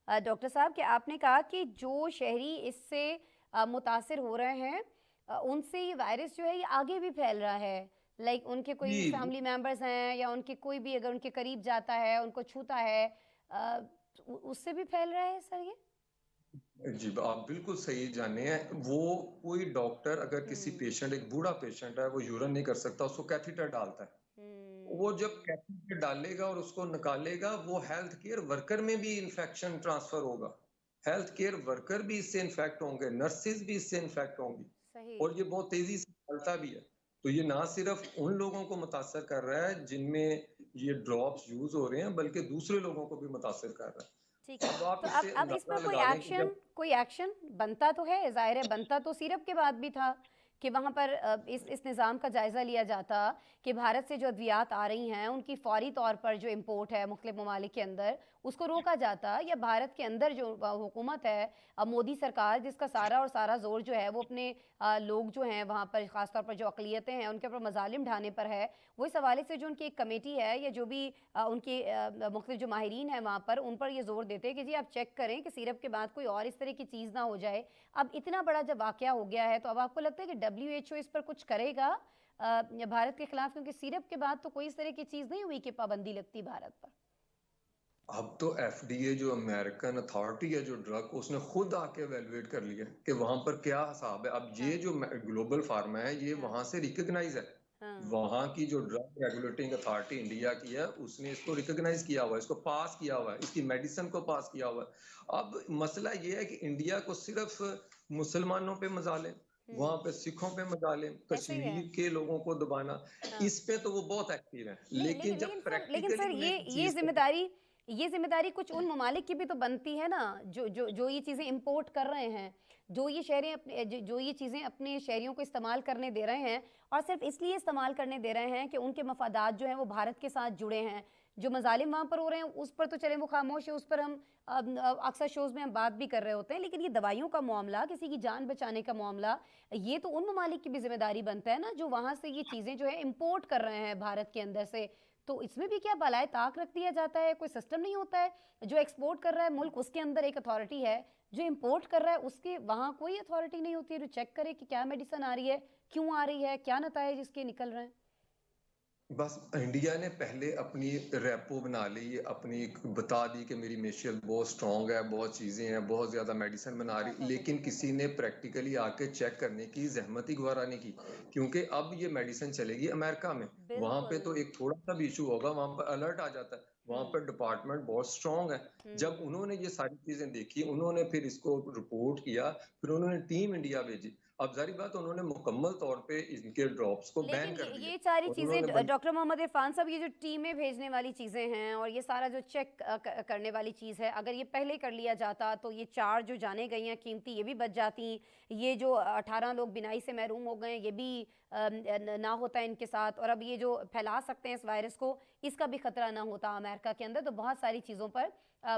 ڈاکٹر صاحب کہ آپ نے کہا کہ جو شہری اس سے متاثر ہو رہے ہیں ان سے یہ وائرس جو ہے یہ آگے بھی پھیل رہا ہے. لائک ان کے کوئی جی فیملی ممبرز ہیں یا ان کے کوئی بھی اگر ان کے قریب جاتا ہے ان کو چھوتا ہے اس سے بھی پھیل رہا ہے سر یہ؟ جی آپ بالکل صحیح جانے ہیں. وہ کوئی ڈاکٹر اگر کسی پیشنٹ، ایک بوڑھا پیشنٹ ہے، وہ یورن نہیں کر سکتا، اس کو کیتھیٹر ڈالتا ہے. وہ جب کیتھیٹر ڈالے گا اور اس کو نکالے گا، وہ ہیلتھ کیئر ورکر میں بھی انفیکشن ٹرانسفر ہوگا. ہیلتھ کیئر ورکر بھی اس سے انفیکٹ ہوں گے، نرسز بھی اس سے انفیکٹ ہوں گی، اور یہ بہت تیزی سے پھیلتا بھی ہے. تو یہ نہ صرف ان لوگوں کو متاثر کر رہا ہے جن میں یہ ڈراپس یوز ہو رہے ہیں، بلکہ دوسرے لوگوں کو بھی متاثر کر رہا ہے. ٹھیک ہے. اب آپ تو اس سے اب اس پر اندازہ لگا لیں کہ جب کوئی ایکشن بنتا تو ہے، ظاہر ہے بنتا تو سیرپ کے بعد بھی تھا کہ وہاں پر اس نظام کا جائزہ لیا جاتا کہ بھارت سے جو ادویات آ رہی ہیں ان کی فوری طور پر جو امپورٹ ہے مختلف ممالک کے اندر اس کو روکا جاتا، یا بھارت کے اندر جو حکومت ہے مودی سرکار جس کا سارا اور سارا زور جو ہے وہ اپنے لوگ جو ہیں وہاں پر خاص طور پر جو اقلیتیں ہیں ان کے اوپر مظالم ڈھانے پر ہے، وہ اس حوالے سے جو ان کی ایک کمیٹی ہے یا جو بھی ان کے مختلف جو ماہرین ہیں وہاں پر ان پر یہ زور دیتے کہ جی آپ چیک کریں کہ سیرپ کے بعد کوئی اور اس طرح کی چیز نہ ہو جائے. اب اتنا بڑا جب واقعہ ہو گیا ہے تو اب آپ کو لگتا ہے کہ WHO اس پر کچھ کرے گا بھارت کے خلاف، کیونکہ سیرپ کے بعد تو کوئی اس طرح کی چیز نہیں ہوئی کہ پابندی لگتی بھارت پر؟ اب تو FDA جو امریکن اتھارٹی ہے جو ڈرگ، اس نے خود آ کے ایویلویٹ کر لیا کہ وہاں پر کیا حساب ہے. اب یہ جو گلوبل فارما ہے یہ وہاں سے ریکگنائز ہے. وہاں کی جو ڈرگ ریگولیٹنگ اتھارٹی انڈیا کی ہے اس نے اس کو ریکگنائز کیا ہوا ہے، اس کو پاس کیا ہوا ہے، اس کی میڈیسن کو پاس کیا ہوا ہے. اب مسئلہ یہ ہے کہ انڈیا کو صرف مسلمانوں پہ مظالم، وہاں پہ سکھوں پہ مظالم، کشمیر کے لوگوں کو دبانا، اس پہ تو وہ بہت ایکٹیو ہیں. لیکن جب لیکن سر پریکٹیکلی یہ ذمہ داری کچھ ان ممالک کی بھی تو بنتی ہے نا جو یہ چیزیں امپورٹ کر رہے ہیں، جو یہ چیزیں اپنے شہریوں کو استعمال کرنے دے رہے ہیں، اور صرف اس لیے استعمال کرنے دے رہے ہیں کہ ان کے مفادات جو ہیں وہ بھارت کے ساتھ جڑے ہیں. جو مظالم وہاں پر ہو رہے ہیں اس پر تو چلیں وہ خاموش ہے، اس پر ہم اکثر شوز میں ہم بات بھی کر رہے ہوتے ہیں، لیکن یہ دوائیوں کا معاملہ، کسی کی جان بچانے کا معاملہ، یہ تو ان ممالک کی بھی ذمہ داری بنتا ہے نا جو وہاں سے یہ چیزیں جو ہے امپورٹ کر رہے ہیں بھارت کے اندر سے. تو اس میں بھی کیا بالائے طاق رکھ دیا جاتا ہے؟ کوئی سسٹم نہیں ہوتا ہے؟ جو ایکسپورٹ کر رہا ہے ملک اس کے اندر ایک اتھارٹی ہے، جو امپورٹ کر رہا ہے اس کے وہاں کوئی اتھارٹی نہیں ہوتی ہے جو چیک کرے کہ کیا میڈیسن آ رہی ہے، کیوں آ رہی ہے، کیا نتائج اس کے نکل رہے ہیں. بس انڈیا نے پہلے اپنی ریپو بنا لی، اپنی بتا دی کہ میری معیشت بہت سٹرونگ ہے، بہت چیزیں ہیں، بہت زیادہ میڈیسن بنا رہی، لیکن کسی نے پریکٹیکلی آ کے چیک کرنے کی زحمت ہی گوارا نہیں کی. کیونکہ اب یہ میڈیسن چلے گی امریکہ میں، وہاں پہ تو ایک تھوڑا سا بھی ایشو ہوگا وہاں پر الرٹ آ جاتا ہے. وہاں پر ڈپارٹمنٹ بہت سٹرونگ ہے. جب انہوں نے یہ ساری چیزیں دیکھی، انہوں نے پھر اس کو رپورٹ کیا، پھر انہوں نے ٹیم انڈیا بھیجی. اب ظاہری بات انہوں نے مکمل طور پہ ان کے ڈراپس کو بین کر دیا. یہ ساری چیزیں ڈاکٹر محمد عرفان صاحب، یہ جو ٹیمیں بھیجنے والی چیزیں ہیں اور یہ سارا جو چیک کرنے والی چیز ہے، اگر یہ پہلے کر لیا جاتا تو یہ 4 جو جانے گئی ہیں قیمتی یہ بھی بچ جاتی، یہ جو 18 لوگ بینائی سے محروم ہو گئے یہ بھی نہ ہوتا ان کے ساتھ، اور اب یہ جو پھیلا سکتے ہیں اس وائرس کو اس کا بھی خطرہ نہ ہوتا امریکہ کے اندر. تو بہت ساری چیزوں پر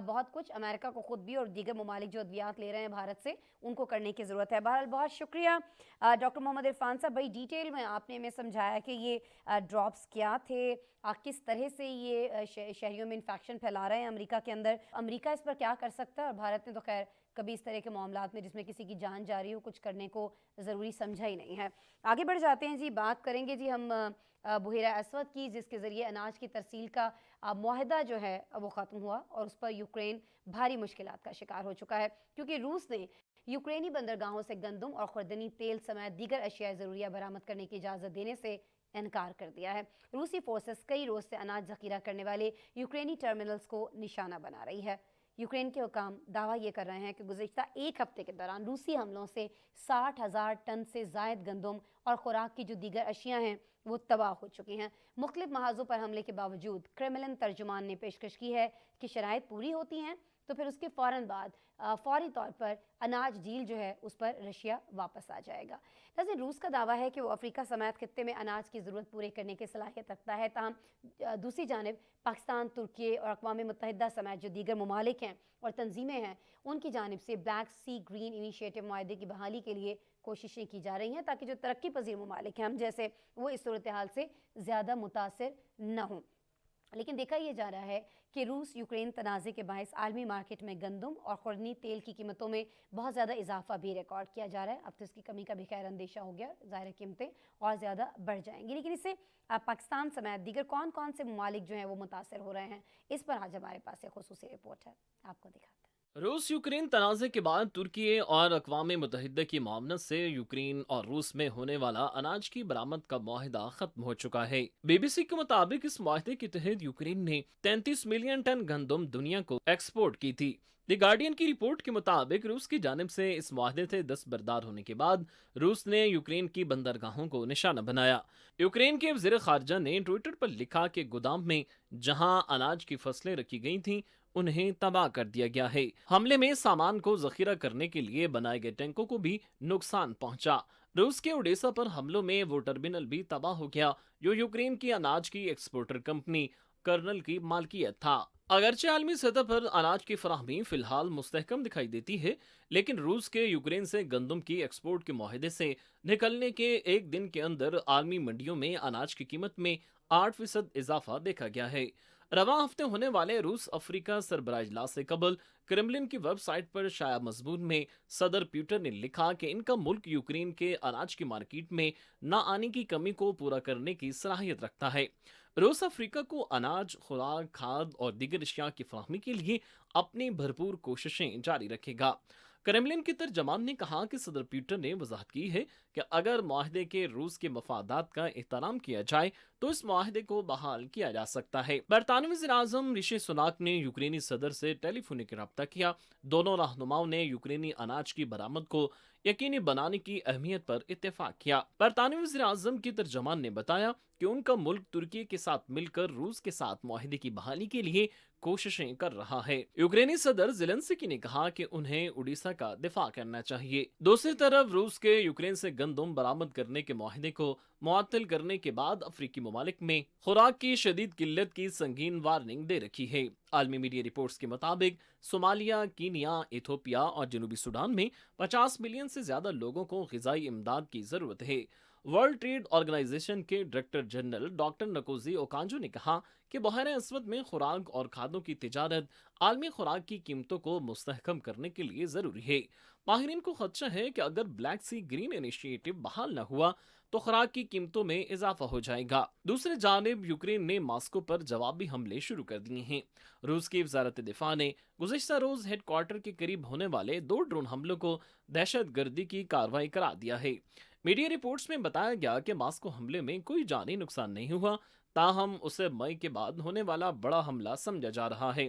بہت کچھ امریکہ کو خود بھی اور دیگر ممالک جو ادویات لے رہے ہیں بھارت سے ان کو کرنے کی ضرورت ہے. بہرحال بہت شکریہ ڈاکٹر محمد عرفان صاحب، بڑی ڈیٹیل میں آپ نے ہمیں سمجھایا کہ یہ ڈراپس کیا تھے، کس طرح سے یہ شہریوں میں انفیکشن پھیلا رہے ہیں امریکہ کے اندر، امریکہ اس پر کیا کر سکتا ہے، اور بھارت نے تو خیر کبھی اس طرح کے معاملات میں جس میں کسی کی جان جا رہی ہو کچھ کرنے کو ضروری سمجھا ہی نہیں ہے۔ آگے بڑھ جاتے ہیں جی، بات کریں گے جی ہم بحیرہ اسود کی، جس کے ذریعے اناج کی ترسیل کا معاہدہ جو ہے وہ ختم ہوا اور اس پر یوکرین بھاری مشکلات کا شکار ہو چکا ہے، کیونکہ روس نے یوکرینی بندرگاہوں سے گندم اور خوردنی تیل سمیت دیگر اشیاء ضروریہ برآمد کرنے کی اجازت دینے سے انکار کر دیا ہے۔ روسی فورسز کئی روز سے اناج ذخیرہ کرنے والے یوکرینی ٹرمینلز کو نشانہ بنا رہی ہے۔ یوکرین کے حکام دعویٰ یہ کر رہے ہیں کہ گزشتہ ایک ہفتے کے دوران روسی حملوں سے 60,000 ٹن سے زائد گندم اور خوراک کی جو دیگر اشیاء ہیں وہ تباہ ہو چکی ہیں۔ مختلف محاذوں پر حملے کے باوجود کرملن ترجمان نے پیشکش کی ہے کہ شرائط پوری ہوتی ہیں تو پھر اس کے فوراً بعد فوری طور پر اناج ڈیل جو ہے اس پر رشیا واپس آ جائے گا۔ لیکن روس کا دعویٰ ہے کہ وہ افریقہ سمیت خطے میں اناج کی ضرورت پورے کرنے کی صلاحیت رکھتا ہے، تاہم دوسری جانب پاکستان، ترکی اور اقوام متحدہ سمیت جو دیگر ممالک ہیں اور تنظیمیں ہیں ان کی جانب سے بلیک سی گرین انیشیٹو معاہدے کی بحالی کے لیے کوششیں کی جا رہی ہیں تاکہ جو ترقی پذیر ممالک ہیں ہم جیسے وہ اس صورتحال سے زیادہ متاثر نہ ہوں۔ لیکن دیکھا یہ جا رہا ہے کہ روس یوکرین تنازع کے باعث عالمی مارکیٹ میں گندم اور خوردنی تیل کی قیمتوں میں بہت زیادہ اضافہ بھی ریکارڈ کیا جا رہا ہے۔ اب تو اس کی کمی کا بھی خیر اندیشہ ہو گیا، ظاہر قیمتیں اور زیادہ بڑھ جائیں گی، لیکن اس سے پاکستان سمیت دیگر کون کون سے ممالک جو ہیں وہ متاثر ہو رہے ہیں، اس پر آج ہمارے پاس ایک خصوصی رپورٹ ہے، آپ کو دکھاتے ہیں۔ روس یوکرین تنازع کے بعد ترکی اور اقوام متحدہ کی معاونت سے یوکرین اور روس میں ہونے والا اناج کی برآمد کا معاہدہ ختم ہو چکا ہے۔ بی بی سی کے مطابق اس معاہدے کے تحت یوکرین نے 33 ملین ٹن گندم دنیا کو ایکسپورٹ کی تھی۔ دی گارڈین کی رپورٹ کے مطابق روس کی جانب سے اس معاہدے سے دستبردار ہونے کے بعد روس نے یوکرین کی بندرگاہوں کو نشانہ بنایا۔ یوکرین کے وزیر خارجہ نے ٹویٹر پر لکھا کہ گودام میں جہاں اناج کی فصلیں رکھی گئی تھیں انہیں تباہ کر دیا گیا ہے۔ حملے میں سامان کو ذخیرہ کرنے کے لیے بنائے گئے ٹینکوں کو بھی نقصان پہنچا۔ روس کے اوڈیسا پر حملوں میں وہ ٹرمینل بھی تباہ ہو گیا جو یوکرین کی اناج کی ایکسپورٹر کمپنی کرنل کی مالکیت تھا۔ اگرچہ عالمی سطح پر اناج کی فراہمی فی الحال مستحکم دکھائی دیتی ہے، لیکن روس کے یوکرین سے گندم کی ایکسپورٹ کے معاہدے سے نکلنے کے ایک دن کے اندر عالمی منڈیوں میں اناج کی قیمت میں 8% اضافہ دیکھا گیا ہے۔ رواں ہفتے ہونے والے روس افریقہ سربراہ اجلاس سے قبل کرملن کی ویب سائٹ پر شائع مضمون میں صدر پیوٹن نے لکھا کہ ان کا ملک یوکرین کے اناج کی مارکیٹ میں نہ آنے کی کمی کو پورا کرنے کی صلاحیت رکھتا ہے۔ روس افریقہ کو اناج، خوراک، کھاد اور دیگر اشیاء کی فراہمی کے لیے اپنی بھرپور کوششیں جاری رکھے گا۔ کرملن کے ترجمان نے کہا کہ صدر پیوٹن نے وضاحت کی ہے کہ اگر معاہدے کے روس کے مفادات کا احترام کیا جائے تو اس معاہدے کو بحال کیا جا سکتا ہے۔ برطانوی وزیر اعظم رشی سناک نے یوکرینی صدر سے ٹیلی فونک رابطہ کیا۔ دونوں رہنماؤں نے یوکرینی اناج کی برآمد کو یقینی بنانے کی اہمیت پر اتفاق کیا۔ برطانوی وزیر اعظم کی ترجمان نے بتایا کہ ان کا ملک ترکی کے ساتھ مل کر روس کے ساتھ معاہدے کی بحالی کے لیے کوششیں کر رہا ہے۔ یوکرینی صدر زیلنسکی نے کہا کہ انہیں اوڈیسا کا دفاع کرنا چاہیے۔ دوسری طرف روس کے یوکرین سے گندم برآمد کرنے کے معاہدے کو معطل کرنے کے بعد افریقی ممالک میں خوراک کی شدید قلت کی سنگین وارننگ دے رکھی ہے۔ عالمی میڈیا رپورٹس کے مطابق صومالیہ، کینیا، ایتھوپیا اور جنوبی سوڈان میں 50 ملین سے زیادہ لوگوں کو غذائی امداد کی ضرورت ہے۔ ورلڈ ٹریڈ آرگنائزیشن کے ڈائریکٹر جنرل ڈاکٹر نکوزی اوکانجو نے کہا کہ بحیرہ اسود میں خوراک اور کھادوں کی تجارت عالمی خوراک کی قیمتوں کو مستحکم کرنے کے لیے ضروری ہے۔ ماہرین کو خدشہ ہے کہ اگر بلیک سی گرین انیشیٹو بحال نہ ہوا تو خوراک کی قیمتوں میں اضافہ ہو جائے گا۔ دوسری جانب یوکرین نے ماسکو پر جوابی حملے شروع کر دیے ہیں۔ روس کی وزارت دفاع نے گزشتہ روز ہیڈ کوارٹر کے قریب ہونے والے 2 ڈرون حملوں کو دہشت گردی کی کارروائی قرار دیا ہے۔ میڈیا رپورٹس میں بتایا گیا کہ ماسکو حملے میں کوئی جانی نقصان نہیں ہوا، تاہم اسے مئی کے بعد ہونے والا بڑا حملہ سمجھا جا رہا ہے۔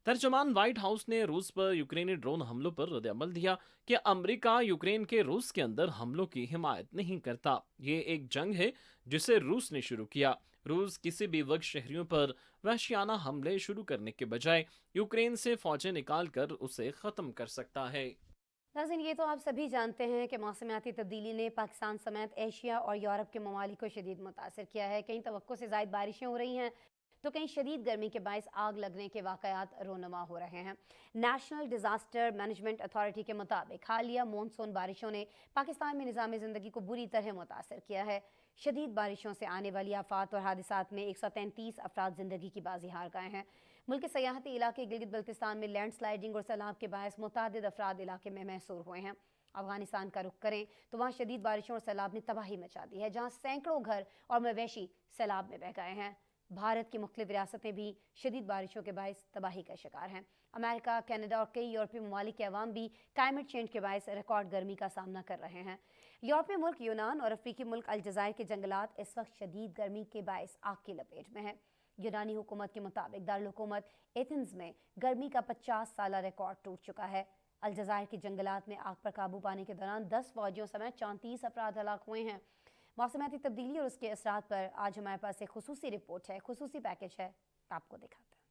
ترجمان وائٹ ہاؤس نے روس پر یوکرینی ڈرون حملوں پر رد عمل دیا کہ امریکہ یوکرین کے روس کے اندر حملوں کی حمایت نہیں کرتا۔ یہ ایک جنگ ہے جسے روس نے شروع کیا۔ روس کسی بھی وقت شہریوں پر وحشیانہ حملے شروع کرنے کے بجائے یوکرین سے فوجیں نکال کر اسے ختم کر سکتا ہے۔ ناظرین، یہ تو آپ سبھی جانتے ہیں کہ موسمیاتی تبدیلی نے پاکستان سمیت ایشیا اور یورپ کے ممالک کو شدید متاثر کیا ہے۔ کہیں توقع سے زائد بارشیں ہو رہی ہیں تو کہیں شدید گرمی کے باعث آگ لگنے کے واقعات رونما ہو رہے ہیں۔ نیشنل ڈیزاسٹر مینجمنٹ اتھارٹی کے مطابق حالیہ مونسون بارشوں نے پاکستان میں نظام زندگی کو بری طرح متاثر کیا ہے۔ شدید بارشوں سے آنے والی آفات اور حادثات میں 133 افراد زندگی کی بازی ہار گئے ہیں۔ मुल्क के सयाहती इलाके गिलगित बल्तिस्तान में लैंड स्लाइडिंग और सैलाब के बायस मुतअद्दिद अफराद इलाके में महसूर हुए हैं। अफगानिस्तान का रुख करें तो वहाँ शदीद बारिशों और सैलाब ने तबाही मचा दी है, जहाँ सैकड़ों घर और मवेशी सैलाब में बह गए हैं। भारत की मुख्तलिफ रियासतें भी शदीद बारिशों के बायस तबाही का शिकार हैं। अमेरिका, कनाडा और कई यूरोपीय ममालिक के अवाम भी क्लाइमेट चेंज के बायस रिकॉर्ड गर्मी का सामना कर रहे हैं। यूरोपीय मुल्क यूनान और अफ्रीकी मुल्क अलजायर के जंगलात इस वक्त शदीद गर्मी के बायस आग की लपेट में हैं। यूनानी हुकूमत के मुताबिक दारुल हुकूमत एथेंस में गर्मी का 50 साला रिकॉर्ड टूट चुका है। अलजायर के जंगलात में आग पर काबू पाने के दौरान 10 फौजियों समेत 34 अफराद हलाक हुए हैं। मौसमियाती तब्दीली और उसके असरात पर आज हमारे पास एक खुसूसी रिपोर्ट है, खुसूसी पैकेज है, आपको दिखाते हैं।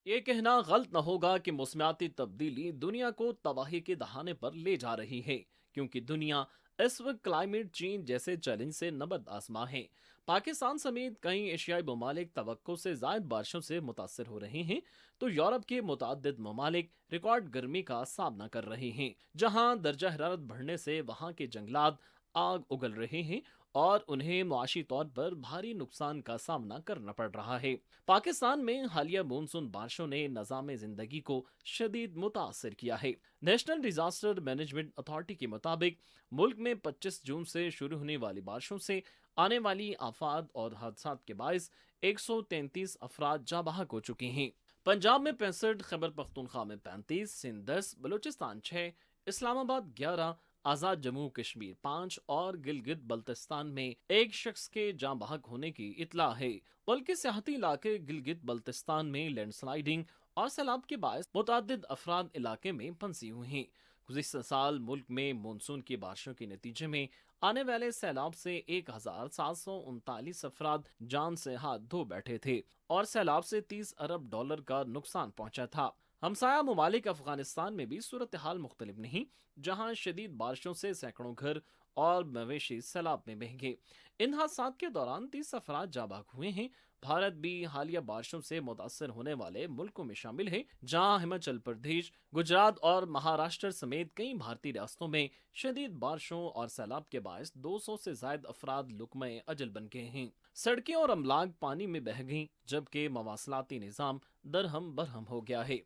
ये कहना गलत न होगा कि मौसमियाती तब्दीली दुनिया को तबाही के दहाने पर ले जा रही है, क्योंकि दुनिया इस वक्त क्लाइमेट चेंज जैसे चैलेंज से नबद आसमां है। पाकिस्तान समेत कई एशियाई ममालिक तवक्को से ज़ायद बारिशों से मुतासर हो रहे हैं, तो यूरोप के मुतअद्दिद ममालिक रिकॉर्ड गर्मी का सामना कर रहे हैं, जहां दर्जा हरारत बढ़ने से वहां के जंगलात आग उगल रहे हैं और उन्हें मुआशी तौर पर भारी नुकसान का सामना करना पड़ रहा है। पाकिस्तान में हालिया मानसून बारिशों ने निज़ाम जिंदगी को शदीद मुतासर किया है। नेशनल डिजास्टर मैनेजमेंट अथॉरिटी के मुताबिक मुल्क में 25 जून से शुरू होने वाली बारिशों से आने वाली आफात और हादसात के बायस 133 अफराद जाँ बहक हो चुके हैं। पंजाब में 65, खैबर पख्तूनख्वा में 35, सिंध 10, बलूचिस्तान 6, इस्लामाबाद 11, आज़ाद जम्मू कश्मीर 5 और गिलगित बल्तिस्तान में एक शख्स के जाँ बहक होने की इतला है। मुल्क के सियाहती इलाके गिलगित बल्तिस्तान में लैंडस्लाइडिंग और सैलाब के बायस मुतअद्दिद अफराद इलाके में फंसी हुए हैं। गुज़िश्ता साल मुल्क में मानसून की बारिशों के नतीजे में आने वाले सैलाब से 1739 अफराद जान से हाथ धो बैठे थे और सैलाब से $30 अरब का नुकसान पहुंचा था। हमसाया ममालिक अफगानिस्तान में भी सूरत हाल मुख्तलिफ नहीं, जहां शदीद बारिशों से सैकड़ों घर और मवेशी सैलाब में बह गए। इन हादसात के दौरान 30 अफराद जाँ बहक हुए हैं। भारत भी हालिया बारिशों से मुतासर होने वाले मुल्कों में शामिल है, जहां हिमाचल प्रदेश, गुजरात और महाराष्ट्र समेत कई भारतीय रियासतों में शदीद बारिशों और सैलाब के बायस 200 से ज्यादा अफराद लुकमे अजल बन गए हैं। सड़कें और अमलाक पानी में बह गईं, जबकि मवासलाती निज़ाम दरहम बरहम हो गया है।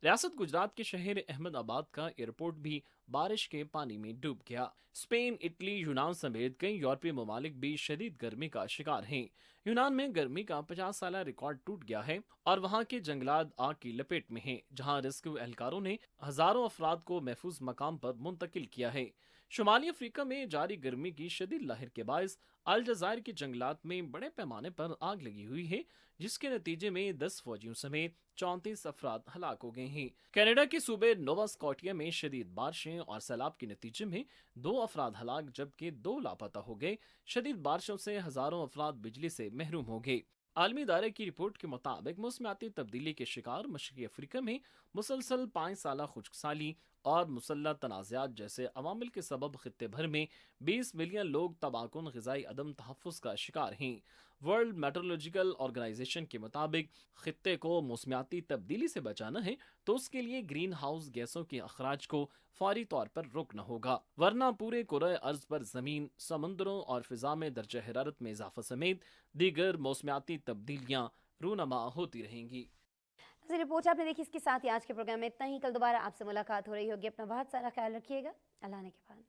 रियासत गुजरात के शहर अहमदाबाद का एयरपोर्ट भी बारिश के पानी में डूब गया। स्पेन, इटली, यूनान समेत कई यूरोपीय ममालिक भी शदीद गर्मी का शिकार हैं। यूनान में गर्मी का 50 साला रिकॉर्ड टूट गया है और वहां के जंगलात आग की लपेट में हैं, जहां रेस्क्यू एहलकारों ने हजारों अफराद को महफूज मकाम पर मुंतकिल किया है। शुमाली अफ्रीका में जारी गर्मी की शदीद लहर के बायस अलजायर के जंगलात में बड़े पैमाने पर आग लगी हुई है, जिसके नतीजे में 10 फौजियों समेत 34 अफराद हलाक हो गए हैं। कनाडा के सूबे नोवा स्कॉटिया में शदीद बारिशें और सैलाब के नतीजे में 2 अफराद हलाक जबकि 2 लापता हो गए। शदीद बारिशों से हजारों अफराद बिजली से महरूम हो गए। आलमी इदारे की रिपोर्ट के मुताबिक मौसमियाती तब्दीली के शिकार मशरकी अफ्रीका में मुसलसल 5 साला खुश्कसाली और मुसल्लह तनाज़ात जैसे अवामिल के सबब खित्ते भर में 20 मिलियन लोग तबाहकुन ग़िज़ाई अदम तहफ़्फ़ुज़ का शिकार हैं। वर्ल्ड मेट्रोलॉजिकल ऑर्गेनाइजेशन के मुताबिक खित्ते को मौसमियाती तब्दीली से बचाना है तो उसके लिए ग्रीन हाउस गैसों के अखराज को फौरी तौर पर रोकना होगा, वरना पूरे कुरे अर्ज पर ज़मीन, समुद्रों और फ़िज़ा में दर्जा हरारत में इजाफा समेत दीगर मौसमियाती तब्दीलियाँ रूनमा होती रहेंगी। रिपोर्ट आपने देखी, इसके साथ ही आज के प्रोग्राम में इतना ही। कल दोबारा आपसे मुलाकात हो रही होगी। अपना बहुत सारा ख्याल रखिएगा। अल्लाह ने के बाद।